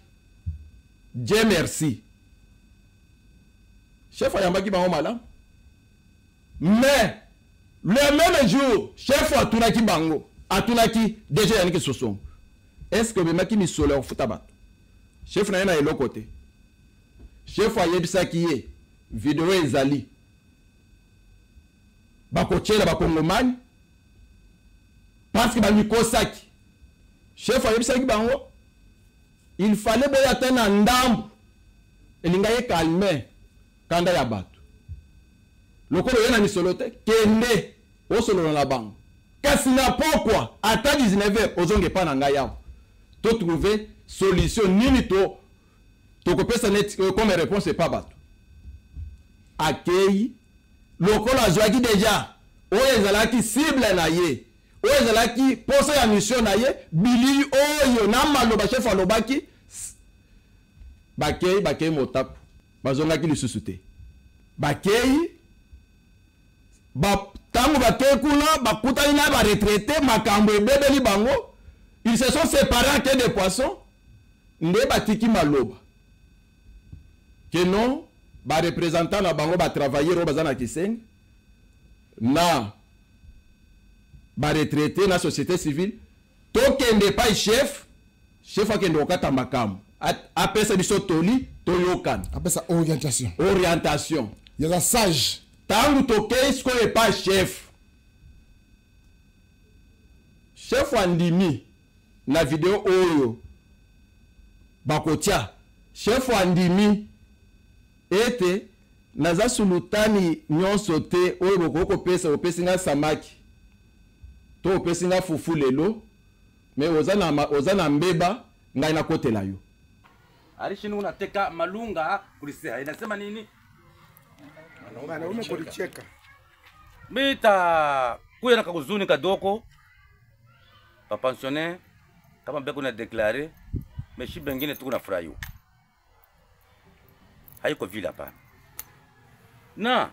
S3: Dieu merci. Chef ayambaki bango malam. Mais le même jour, chef atunaki bango, atunaki déjà yaniki sosong. Est-ce que bemaki misolo futa bato? Chef na yena eloko te. Chef ayebisaki ye vidéo ezali. Bakochela bakongomani parce que banikosaki. Chef ayebisaki bango il fallait boya tena ndambu elinga ye calmer kanda ya bato. Lokolo yena misolo te kende osolo na bango. Kasi na pokwa ata 19h ozonge pa na ngai yao. To trouver solution nini to kopesa net comme réponse c'est pas bato. Akei lokolo azwaki déjà oyo ezalaki cible na ye. Oyo ezalaki poso ya mission na ye bili oyo na maloba chef alobaki bakei motapu bazongaki lisusu te. Bakei tango bakei kuna bakutani na ba retraité makambo ebebeli bango. Ils se sont séparés en queue de poisson. Nde batiki maloba. Que non, ba représentant na bango ba travailler au bazana Kisenga na ba retraité na société civile tokende pa chef akende okata makambo apesa biso toli toyokan
S1: apesa orientation
S3: ya la sage tangu tokei sko e pa chef andimi na video oyo bakotia chef andimi ete naza sulutani nyonso te oyo bokoko pesa opesi nga samaki to opesi nga fufu lelo me oza na mbeba ngai nakotela yo
S13: alishini unateka malunga kulisia inasema nini Mita kuya na kakuzuni kadoko pa pensionnaire kama mbeko na déclaré mais shi bengine tuko na furahi. Haiko vile hapa. Na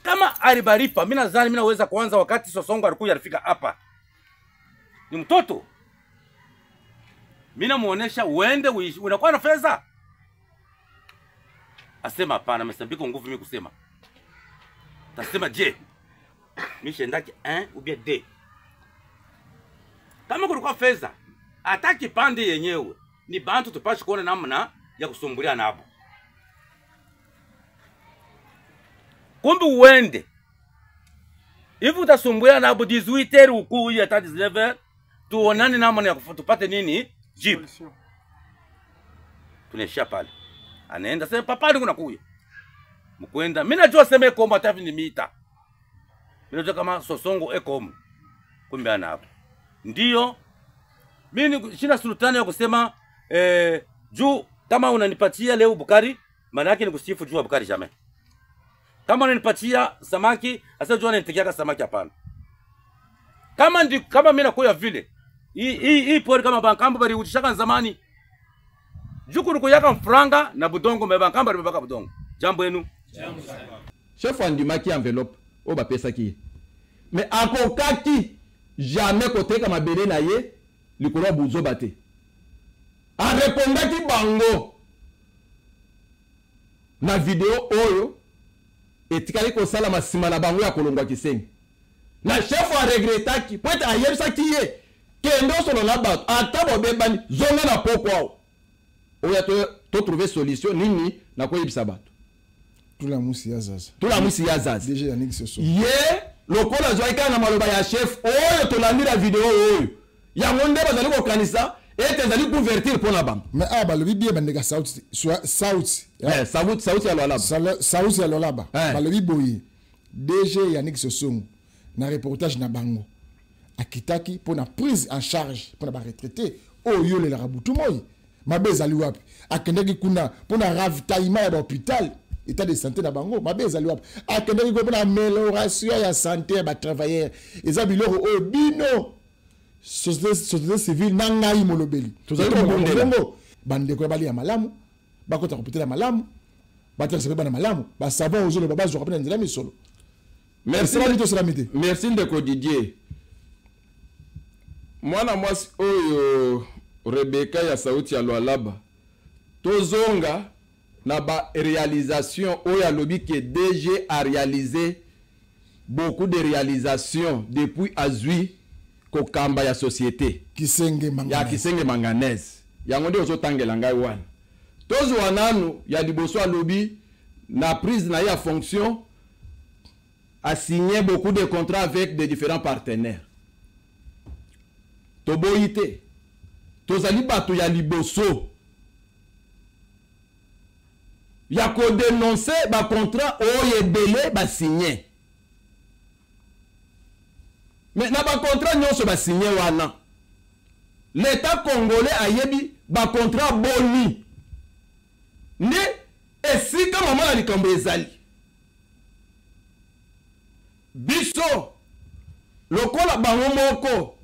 S13: kama alibaripa mimi nadhani mimi naweza kuanza wakati Sosongo alikuja alifika hapa. Ni mtoto. Mimi namuonesha uende unakuwa na fedha. Asema hapana, amesambika nguvu mimi kusema. Tasema je, mimi shendaki 1 ou bien 2. Kama kulikuwa fedha, ataki pande yenyewe. Ni bantu tupashi kuona namna ya kusumbulia nabo. Kumbe uende. Hivi utasumbulia nabo 18h ukuye hata 19h, tuonane namna ya tupate nini? Jeep. Tunaishia pale. Anaenda sema papa ndio kunakuya. Mkwenda. Mimi najua sema ekomba hata ni mita. Mimi najua kama Sosongo ekom. Kumbe ana hapo. Ndio. Mimi sina sultani ya kusema juu kama unanipatia leo Bukari, maana yake ni kusifu juu Bukari jamais. Kama unanipatia samaki, asa juu ananitekea samaki hapana. Kama mimi nakoya vile. Hii pori kama bankambo bari utishaka zamani. Juku nuko yaka mfranga na budongo mebankamba baka budongo. Jambo yenu.
S3: Chef andimaki enveloppe o ba pesa ki. Mais akokaki jamais koteka mabele na ye likolo buzo bate. A répondaki bango. Na video oyo etikali ko sala masima na bango ya kolongwa kisengi. Na chef a regretaki peut ayebisa ki ye kendo solo na bato atabo bebani zonga na poko. Oya to trouver solution nini na ko yebisa bato.
S1: Tula musi ya zaza.
S3: Tula musi ya zaza.
S1: Déjà Yannick Soso.
S3: Ye lokola zoika na maloba ya chef oyo to landira video oyo. Ya monde bazali ko kanisa et zali convertir pour la banque.
S1: Mais balobi bien bandeka sauti sauti.
S3: Sauti ya lolaba.
S1: Sauti ya lolaba. Balobi boyi. DG Yannick Soso na reportage na bango. Akitaki pour na prise en charge pour na retraité oyo le rabutu moyi. Mabeza liwapi akendeki kuna pona ravitaillement ya hôpital état de santé na bango mabeza liwapi akendeki kuna pona amélioration ya santé ya ba travailleurs eza biloko o bino société civile na ngai molobeli tozali ko bandeko bali ya malamu bakota hôpital ya malamu batasa bana malamu ba savon ozolo baba zo kapena nzela misolo.
S3: Merci ndeko Didier. Mwana mwasi oyo Rebecca ya sauti ya Lualaba tozonga na ba réalisation oya lobi que DG a réalisé beaucoup de réalisations depuis azui ko kamba ya société
S1: Kisenge Manganese
S3: ya Kisenge Manganese yango ndio ozotangela ngai wana tozwa nanu ya liboso lobi na prise na ya fonction a signé beaucoup de contrats avec des différents partenaires toboyite tozali bato ya liboso ya ko dénoncer ba contrat oye belé ba signé mais na ba contrat nyonso ba signé wana l'état congolais ayebi ba contrat boni ne esika mama na likambo ezali biso lokola bango moko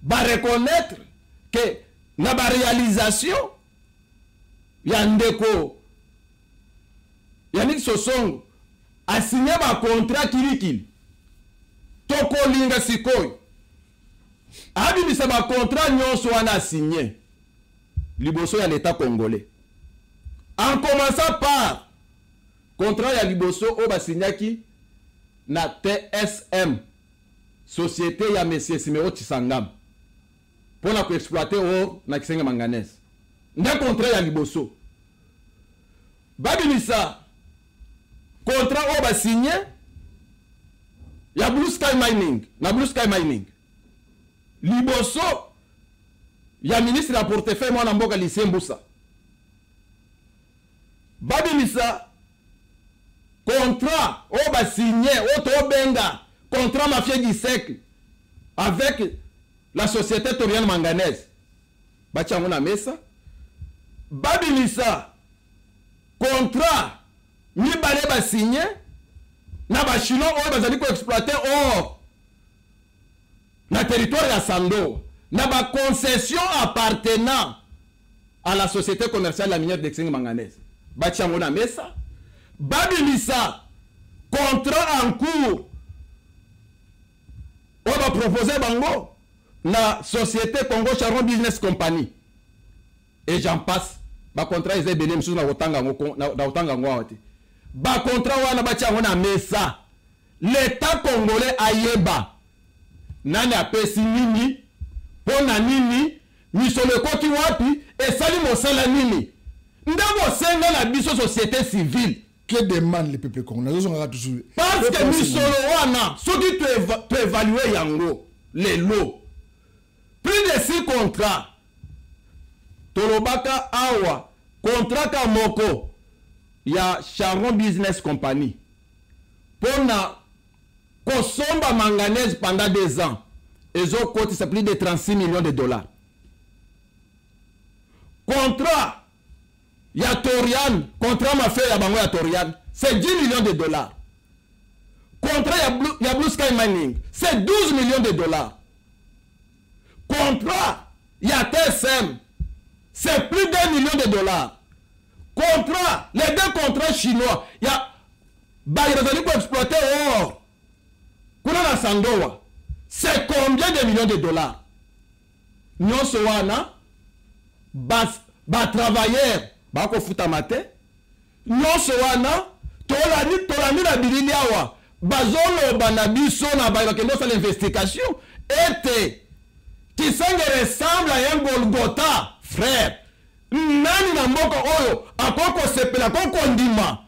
S3: ba reconnaître que na ba réalisation ya ndeko Yannick Sosongo a signé ba contrat kilikili tokolinga sikoyo abimisa ba contrat nyonso wana a signé liboso ya l'état congolais en commençant par contrat ya liboso o ba signaki na TSM société ya monsieur Simeo Tsangam pour la exploiter au na Kisenge Manganese nde contrat ya liboso babimisa contrat o ba signé ya Blue Sky Mining na Blue Sky Mining liboso ya ministre ya portefeuille mwana mboka Lycée Mbusa babimisa contrat o ba signé o to benga contrat mafia du siècle avec la société Torienne Manganese bachango na mesa babimisa contrat mibale ba signé na ba chinois oyo bazali ko exploiter or na territoire ya Sandoa na ba concession appartenant à la société commerciale la minière d'Exeng manganèse batia ngo na mesa babilisa contrat en cours on va proposer bango na société Congo Charbon Business Company et j'en passe ba contrat ezé belé msusu na otanga ngo wate ba contrat wana batia ngo na mesa l'état congolais ayeba nani apesi nini pona nini misolo ekoti wapi esali mosala nini ndako senga na biso société civile
S1: que demande le peuple congolais toujours
S3: parce que misolo wana soki tu évaluer yango les lots plus de 6 contrats tolobaka awa contrat ka moko ya Charbon Business Company pona kosomba manganèse pendant 2 ans et au côté c'est plus de 36 millions de dollars. Contrat ya Torian, contrat m'a fait ya bango ya Torian, c'est 10 millions de dollars. Contrat ya Blue Sky Mining, c'est 12 millions de dollars. Contrat ya TSM, c'est plus d'1 million de dollars. Contrat, les 2 contrats chinois, ya Bayrazali pour exploiter or. Kuna na Sandoa, c'est combien de millions de dollars? Non soana ba travailleur ba ko futa mate. Non soana tolani na bilili awa bazolo banabiso na ba kendo sa l'investigation était qui ressemble à un Golgotha, frère. Nani na moko oyo akoko sepela koko ndima.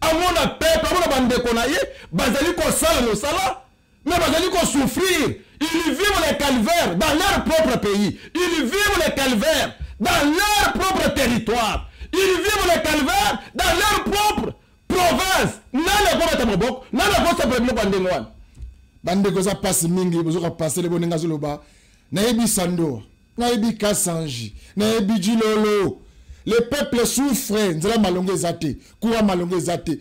S3: Amona peuple amona bandeko na ye bazali ko sala no sala. Mais ils vont souffrir. Ils vivent les calvaires dans leur propre pays. Ils vivent les calvaires dans leur propre territoire. Ils vivent les calvaires dans leur propre province. Nana ko bata mobok, nana ko sa problème ko ndengwan.
S1: Bande ko za passe mingi bozo ka passer le bonenga zoloba. Na yebi Sandoa, na yebi Kasanji, na yebi Djilolo. Le peuple souffre, nzela malongo ezate, courant malongo ezate.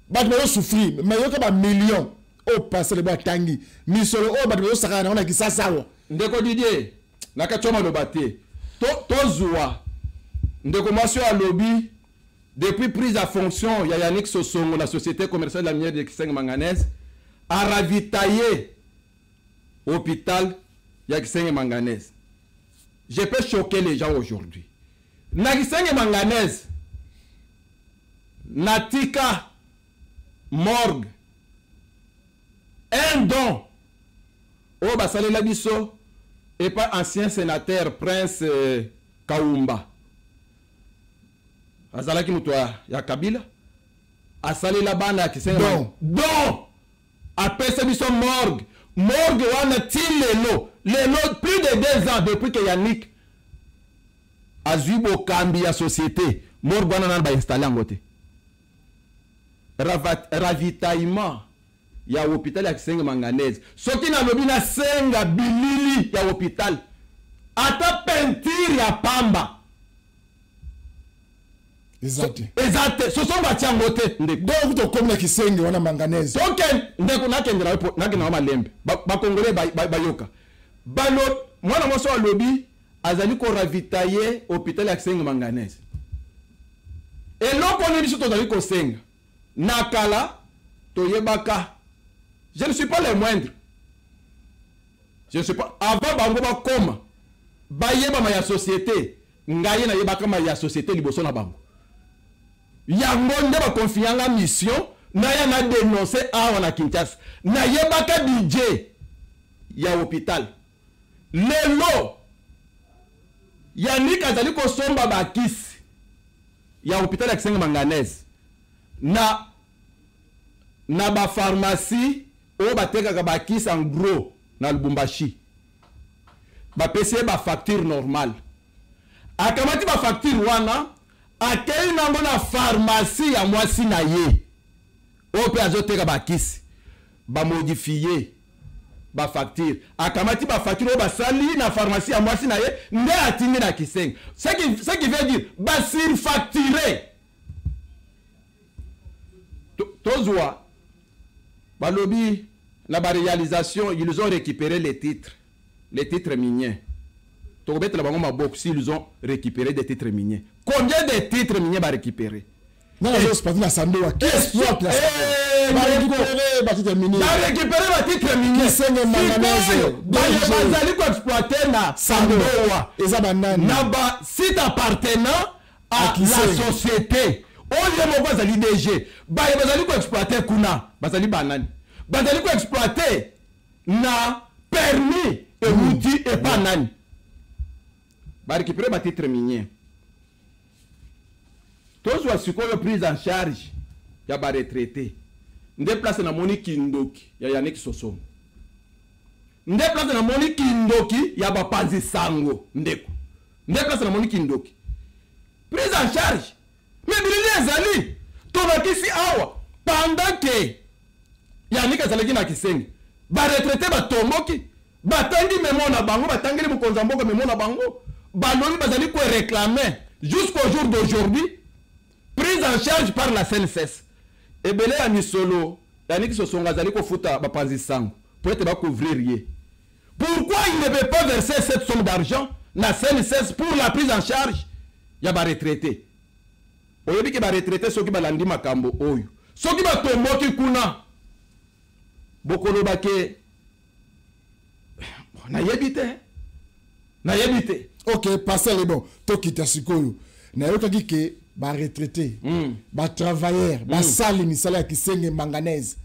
S1: Ba ko souffrir, mais yo ka ba millions. O passer le batangi misolo o badelo sakana ona kisasawa
S3: ndeko Didier nakachoma lo baté to zuwa ndeko Masio a lobby depuis prise à fonction ya Yannick Sosongo la société commerciale de la minière d'Exeng manganèse a ravitaillé hôpital ya Exeng manganèse. Je peux choquer les gens aujourd'hui. Na Exeng manganèse natika morgue un don au Basale Labiso et pas ancien sénateur Prince Kaumba azalaki muto ya Kabila asali la bana ki don apesa biso morgue wana tilelo plus de 2 ans depuis que Yannick azubo kambi ya société morgue wana na ba installer ngote ravitaillement ya hôpital ya Exeng manganèse soki na lobi na senga bilili ya hôpital ata peinture ya pamba
S1: Exacte
S3: so so ba tiango te
S1: donc to comme na Kisenge wana manganèse
S3: donc ndeko nakendera nakena malembe ba congolais ba yoka balo mwana moso lobi azali ko ravitailler hôpital ya Exeng manganèse et loko ni biso to zali ko senga nakala to yebaka. Je ne suis pas le moindre. Je ne suis pas. Avant bango ba koma. Ba yeba ma ya société. Ngaye na yeba kama ya société liboso na bango. Yango nde ba confier la mission na ya na dénoncer awa na Kinshasa. Na yeba ka budget ya hôpital. Lelo Yannick azali ko somba ba kisi ya hôpital ya Exeng manganèse. Na ba pharmacie o bateka ba kisi en gros na Lubumbashi. Ba PC ba facture normale. Akamati ba facture wana akei nango na pharmacie ya mwasi na ye. O pe azoteka ba kisi ba modifier ba facture. Akamati ba facture o ba sali na pharmacie ya mwasi na ye nde atindi na Kisenge. Ce qui veut dire ba surfacturer. Tozwa Balobi, la réalisation, ils ont récupéré les titres miniers. Tobet la bango mabok s'ils ont récupéré des titres miniers. Combien de titres miniers va récupérer?
S1: Non, c'est pas la Sandoa. Qu'est-ce qu'il y a? Va récupérer les titres miniers. Qui saigne manganèse.
S3: Bazali ko exploiter na Sandoa. Naba site appartenant à la société. Oye mo bazali DG. Bazali ko exploiter kuna. Bazali banani. Bazali ko exploiter na permis et outil et pas nani. Va récupérer ma titre minier. Tous wa sikoyo prise en charge ya ba retraité. Nde place na moni kindoki ya Yannick Sosom. Nde place na moni kindoki ya ba Panzi Sango ndeko. Nde place na moni kindoki. Prise en charge. Mais bilili ezali. Tobakisi awa pendant que Yannick azalaki na Kisenge. Ba retraité ba tomboki. Batangi memo na bango, batangeli mukonza mboka memo na bango. Balobi bazali ko réclamer jusqu'au jour d'aujourd'hui prise en charge par la CNSS. Et belé à Misolo, Yannick Sosom azali ko futa ba Panzi Sango pour être ba couvrir rien. Pourquoi il ne veut pas verser cette somme d'argent na CNSS pour la prise en charge ya ba retraité? Oyebi ki ba retraité soki ba landi makambo oyo. Soki ba tomboki kuna bokolo bake na yebite.
S1: Ok, passez les bons. Tokita sikoyo. Na yokaki ke ba retraité, ba travailleur, ba sali misala ki senge manganèse.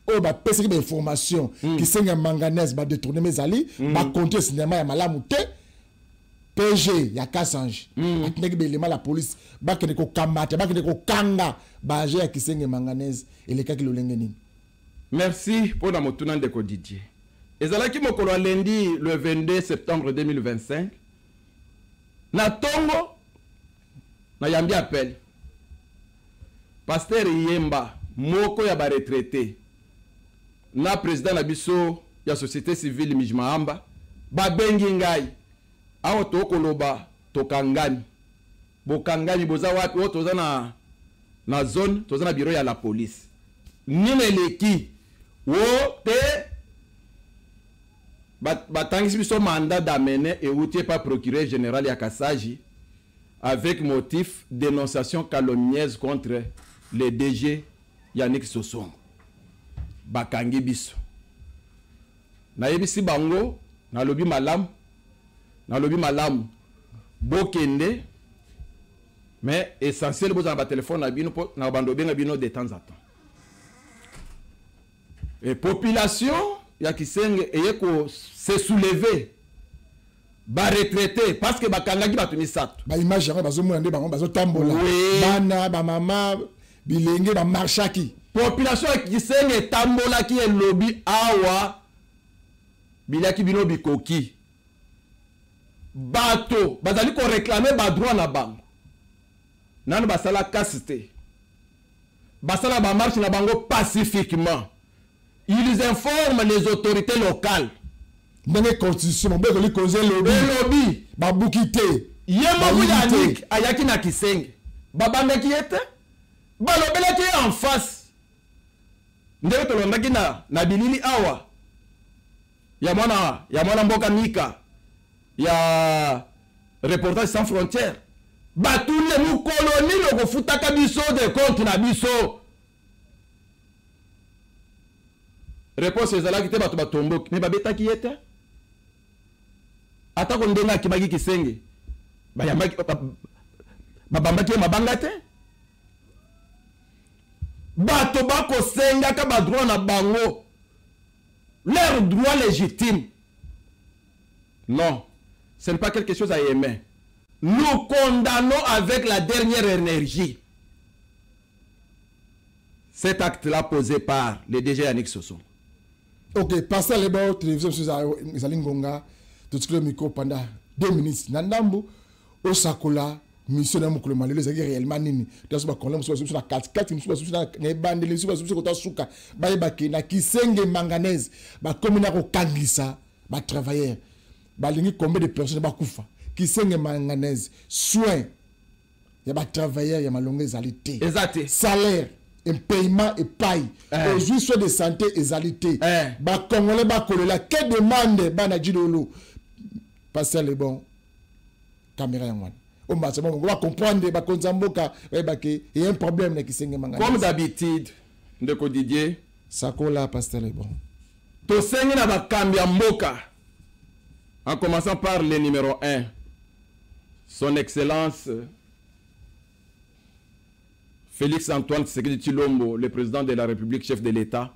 S1: Oh ba pese ki ba information ki senge manganèse ba détourner mes ali, ba compter cinéma ya malamu te. PG ya Kassange. Atineki be lema la police, ba kene ko kamata, ba kene ko kanga ba ya ki senge manganèse et les kaki lolenge nini.
S3: Merci pour la motuna de Didier. Ezalaki mokolo lundi le 22 septembre 2025. Na Tongo na yambi appel. Pasteur Yemba moko ya ba retraité. Na président na biso ya société civile Mijmaamba ba bengi ngai. Awo to koloba to kangani. Bo kangani boza wapi o toza na zone, toza na bureau ya la police. Nine leki wo te batangisi biso mandat d'amener et outil par procureur général ya Kassaji avec motif dénonciation calomnieuse contre le DG Yannick Sosom. Bakangi biso. Na yebisi bango na lobi malam bokende mais essentiel boza ba téléphone na bino na bando benga bino de temps en temps. Et population ya Kisenge eyeko se soulever ba retraité parce que bakangaki batu misato
S1: ba image ya bazo mona nde bango bazo tambola bana ba mama bilenge ba marchaki
S3: population ya Kisenge tambola ki elobi awa bilaki bino bikoki bato bazali ko réclamer ba droit na bango nanu basala kasite basala ba marche na bango pacifiquement. Ils informent les autorités locales.
S1: Dans les constitutions, les conseils lobby, babukite.
S3: Yema Yannick ayaki na Kisenge. Babanga ki ete? Balobela ki en face. Ndeko tolondaki na bilili awa. Ya mwana mboka Mika. Ya Reporters sans frontières. Batule mu koloni loko futaka biso de compte na biso. Réponse ezalaki te bato batomboki mais babetaki yete atako ndenga kibaki Kisenge bayambaki babambaki mabanga te bato bako senga ka ba droit na bango leur droit légitime. Non, ce n'est pas quelque chose à aimer. Nous condamnons avec la dernière énergie cet acte-là posé par le DG Yannick Sosom.
S1: Ok, passer les bords télévision sur Zalingonga, tout ce que le micro pendant 2 minutes. Nandambo, Osakola, mission de Moukolo Malé, les aguerris réellement nini. Dans ce bac, on sur la 4-4, sur la bande, sur la souka, Baïbaki, na Kisenge manganèse, ba commune au Kangisa, ba travailleur, ba lingi combien de personnes ba koufa, Kisenge manganèse, soin, ya ba travailleur, ya ma longue alité.
S3: Exact.
S1: Salaire. un paiement et paille et juste de santé et alité ba congolais ba kolela que demande bana djidolo passer les bons caméra en on va comprendre ba konzamboka ba que il y a un problème qui Kisenge Manganese
S3: comme d'habitude ndeko Didier
S1: sakola passer les bons
S3: to sengi na ba kambia mboka en commençant par le numéro 1 son excellence Félix Antoine Tshisekedi Tshilombo, le président de la République, chef de l'État.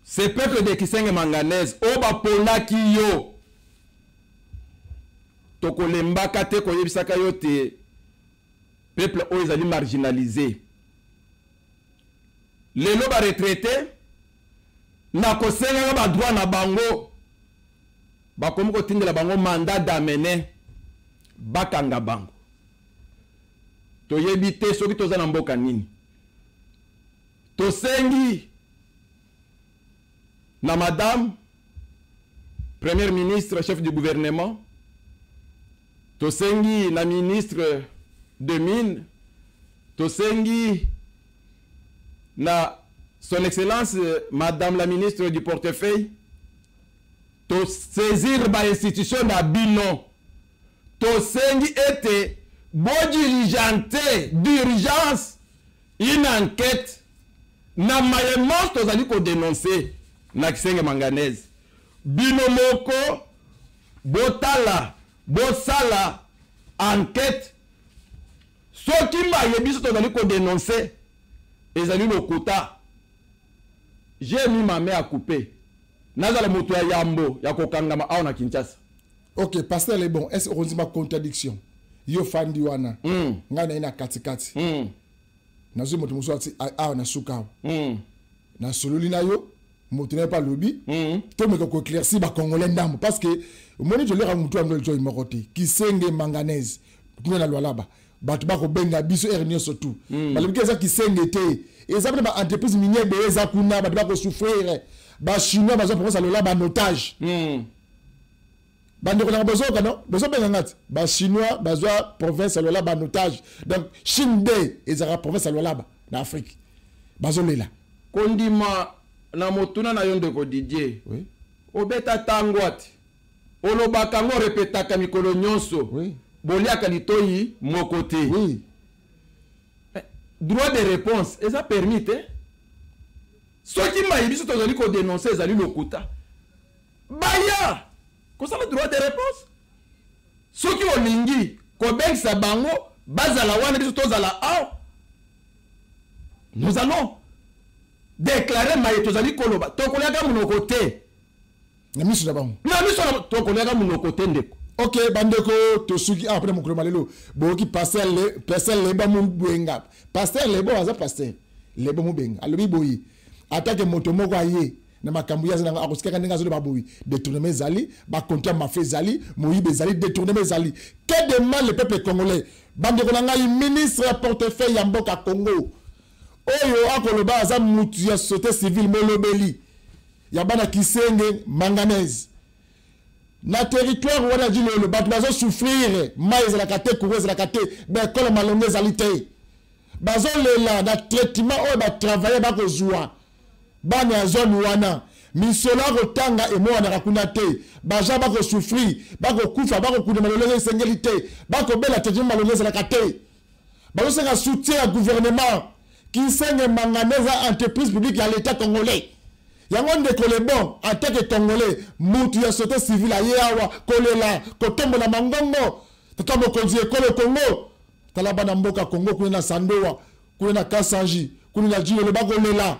S3: Ce peuple de Kisenge Manganese, Oba Pona Kiyo, Tokolemba Kate Koyebisaka Yote, peuple Oizali marginalisé. Les loba retraités, na kosenga ba droit na bango, ba komo ko tindela bango mandat d'amener, bakanga bango. Toyebite soki toza na mboka nini tosengi na madame premier ministre chef du gouvernement tosengi na ministre de mines tosengi na son excellence madame la ministre du portefeuille to saisir ba institution na bino tosengi ete bon dirigeanté d'urgence une enquête na mayemos tozali ko dénoncer na Kisenge Manganese bino moko botala bosala enquête soki mayebiso tozali ko dénoncer ezali lokuta j'ai mis ma main à couper nazala moto ya yambo ya kokangama awa na Kinshasa.
S1: Ok, pasteur les bons, est-ce qu'on dit ma contradiction yo fandi wana ngana ina katikati na zo moto muso ati a na suka na sololi na yo moto na pas lobby to me ko éclairci ba congolais ndambo parce que moni je leur mutu angol joy morote Kisenge Manganese kuna na lwalaba batu ba ko benga biso ernio surtout balobi ça Kisenge te ezabana ba entreprise minière de eza kuna batu ba ko souffrir ba chinois ba zo pour ça lwalaba en otage bande ko na besoin non besoin benga ngati ba chinois bazwa province lola ba otage donc Chine de ezara province lola ba na Afrique bazolela
S3: kondima na motuna na yonde ko Didier oui obeta tangwati olobaka ngo repetaka mikolo nyonso oui boliaka litoyi mokote oui droit de réponse eza permis te soki mayibiso tozali ko dénoncer ezali lokuta baya ça le droit de réponse. Ceux qui ont lingi, Kobeng Sabango, Bazala Wana, nous allons déclarer Maïtozali Koloba. Tokolega Monokote.
S1: Namisu Dabang.
S3: Namisu Tokolega Monokote Ndeko.
S1: Ok, Bandeko, Tosuki, après mon cromalelo. Boki, pasteur Leba Moubenga. Pasteur Leba, Aza pasteur. Leba Moubenga. Alobi Boyi. Attaque Motomoko Aye. Na makambu ya zanga akosikaka ndinga zo baboui détourner zali ba compter mafé zali moyibe zali détourner zali que demande le peuple congolais bande ko ngai ministre ya portefeuille ya mboka Congo oyo akoloba aza mutu ya société civile molobeli ya bana Kisenge Manganese na territoire wana dino le batu bazo souffrir mais la kate coureuse la kate ben ko malonge zali te bazo lela na traitement oyo ba travailler ba ko joie bani ya zone wana misolo rotanga et moi na rakuna te baja ba ko souffrir ba ko kufa ba ko kuna maloleze sengeli te ba ko bela tete maloleze la kate ba ko senga soutien à gouvernement Kisenge Manganese entreprise publique ya l'état congolais yango ndeko le bon en tant que congolais mutu ya société civile ayewa kolela kotombo na mangongo tata mokonzi ekolo Congo tala bana mboka Congo kuna na Sandoa kuna na Kasanji kuna na Djilo le ba kolela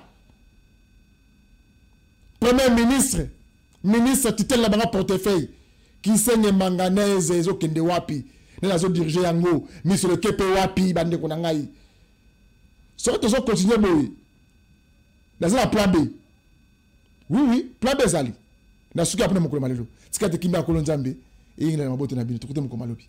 S1: premier ministre, ministre titel la banga portefeuille, Kisenge Manganese ezo kende wapi, nena zo diriger yango, ministre le kepe wapi, bande konangai. So to zo continuer boy. Dans la plan B. Oui, plan B zali. Na suki apena mokolo malelo. Tika te kimba kolonzambe, e ngina mabote na bino, tukote moko malobi.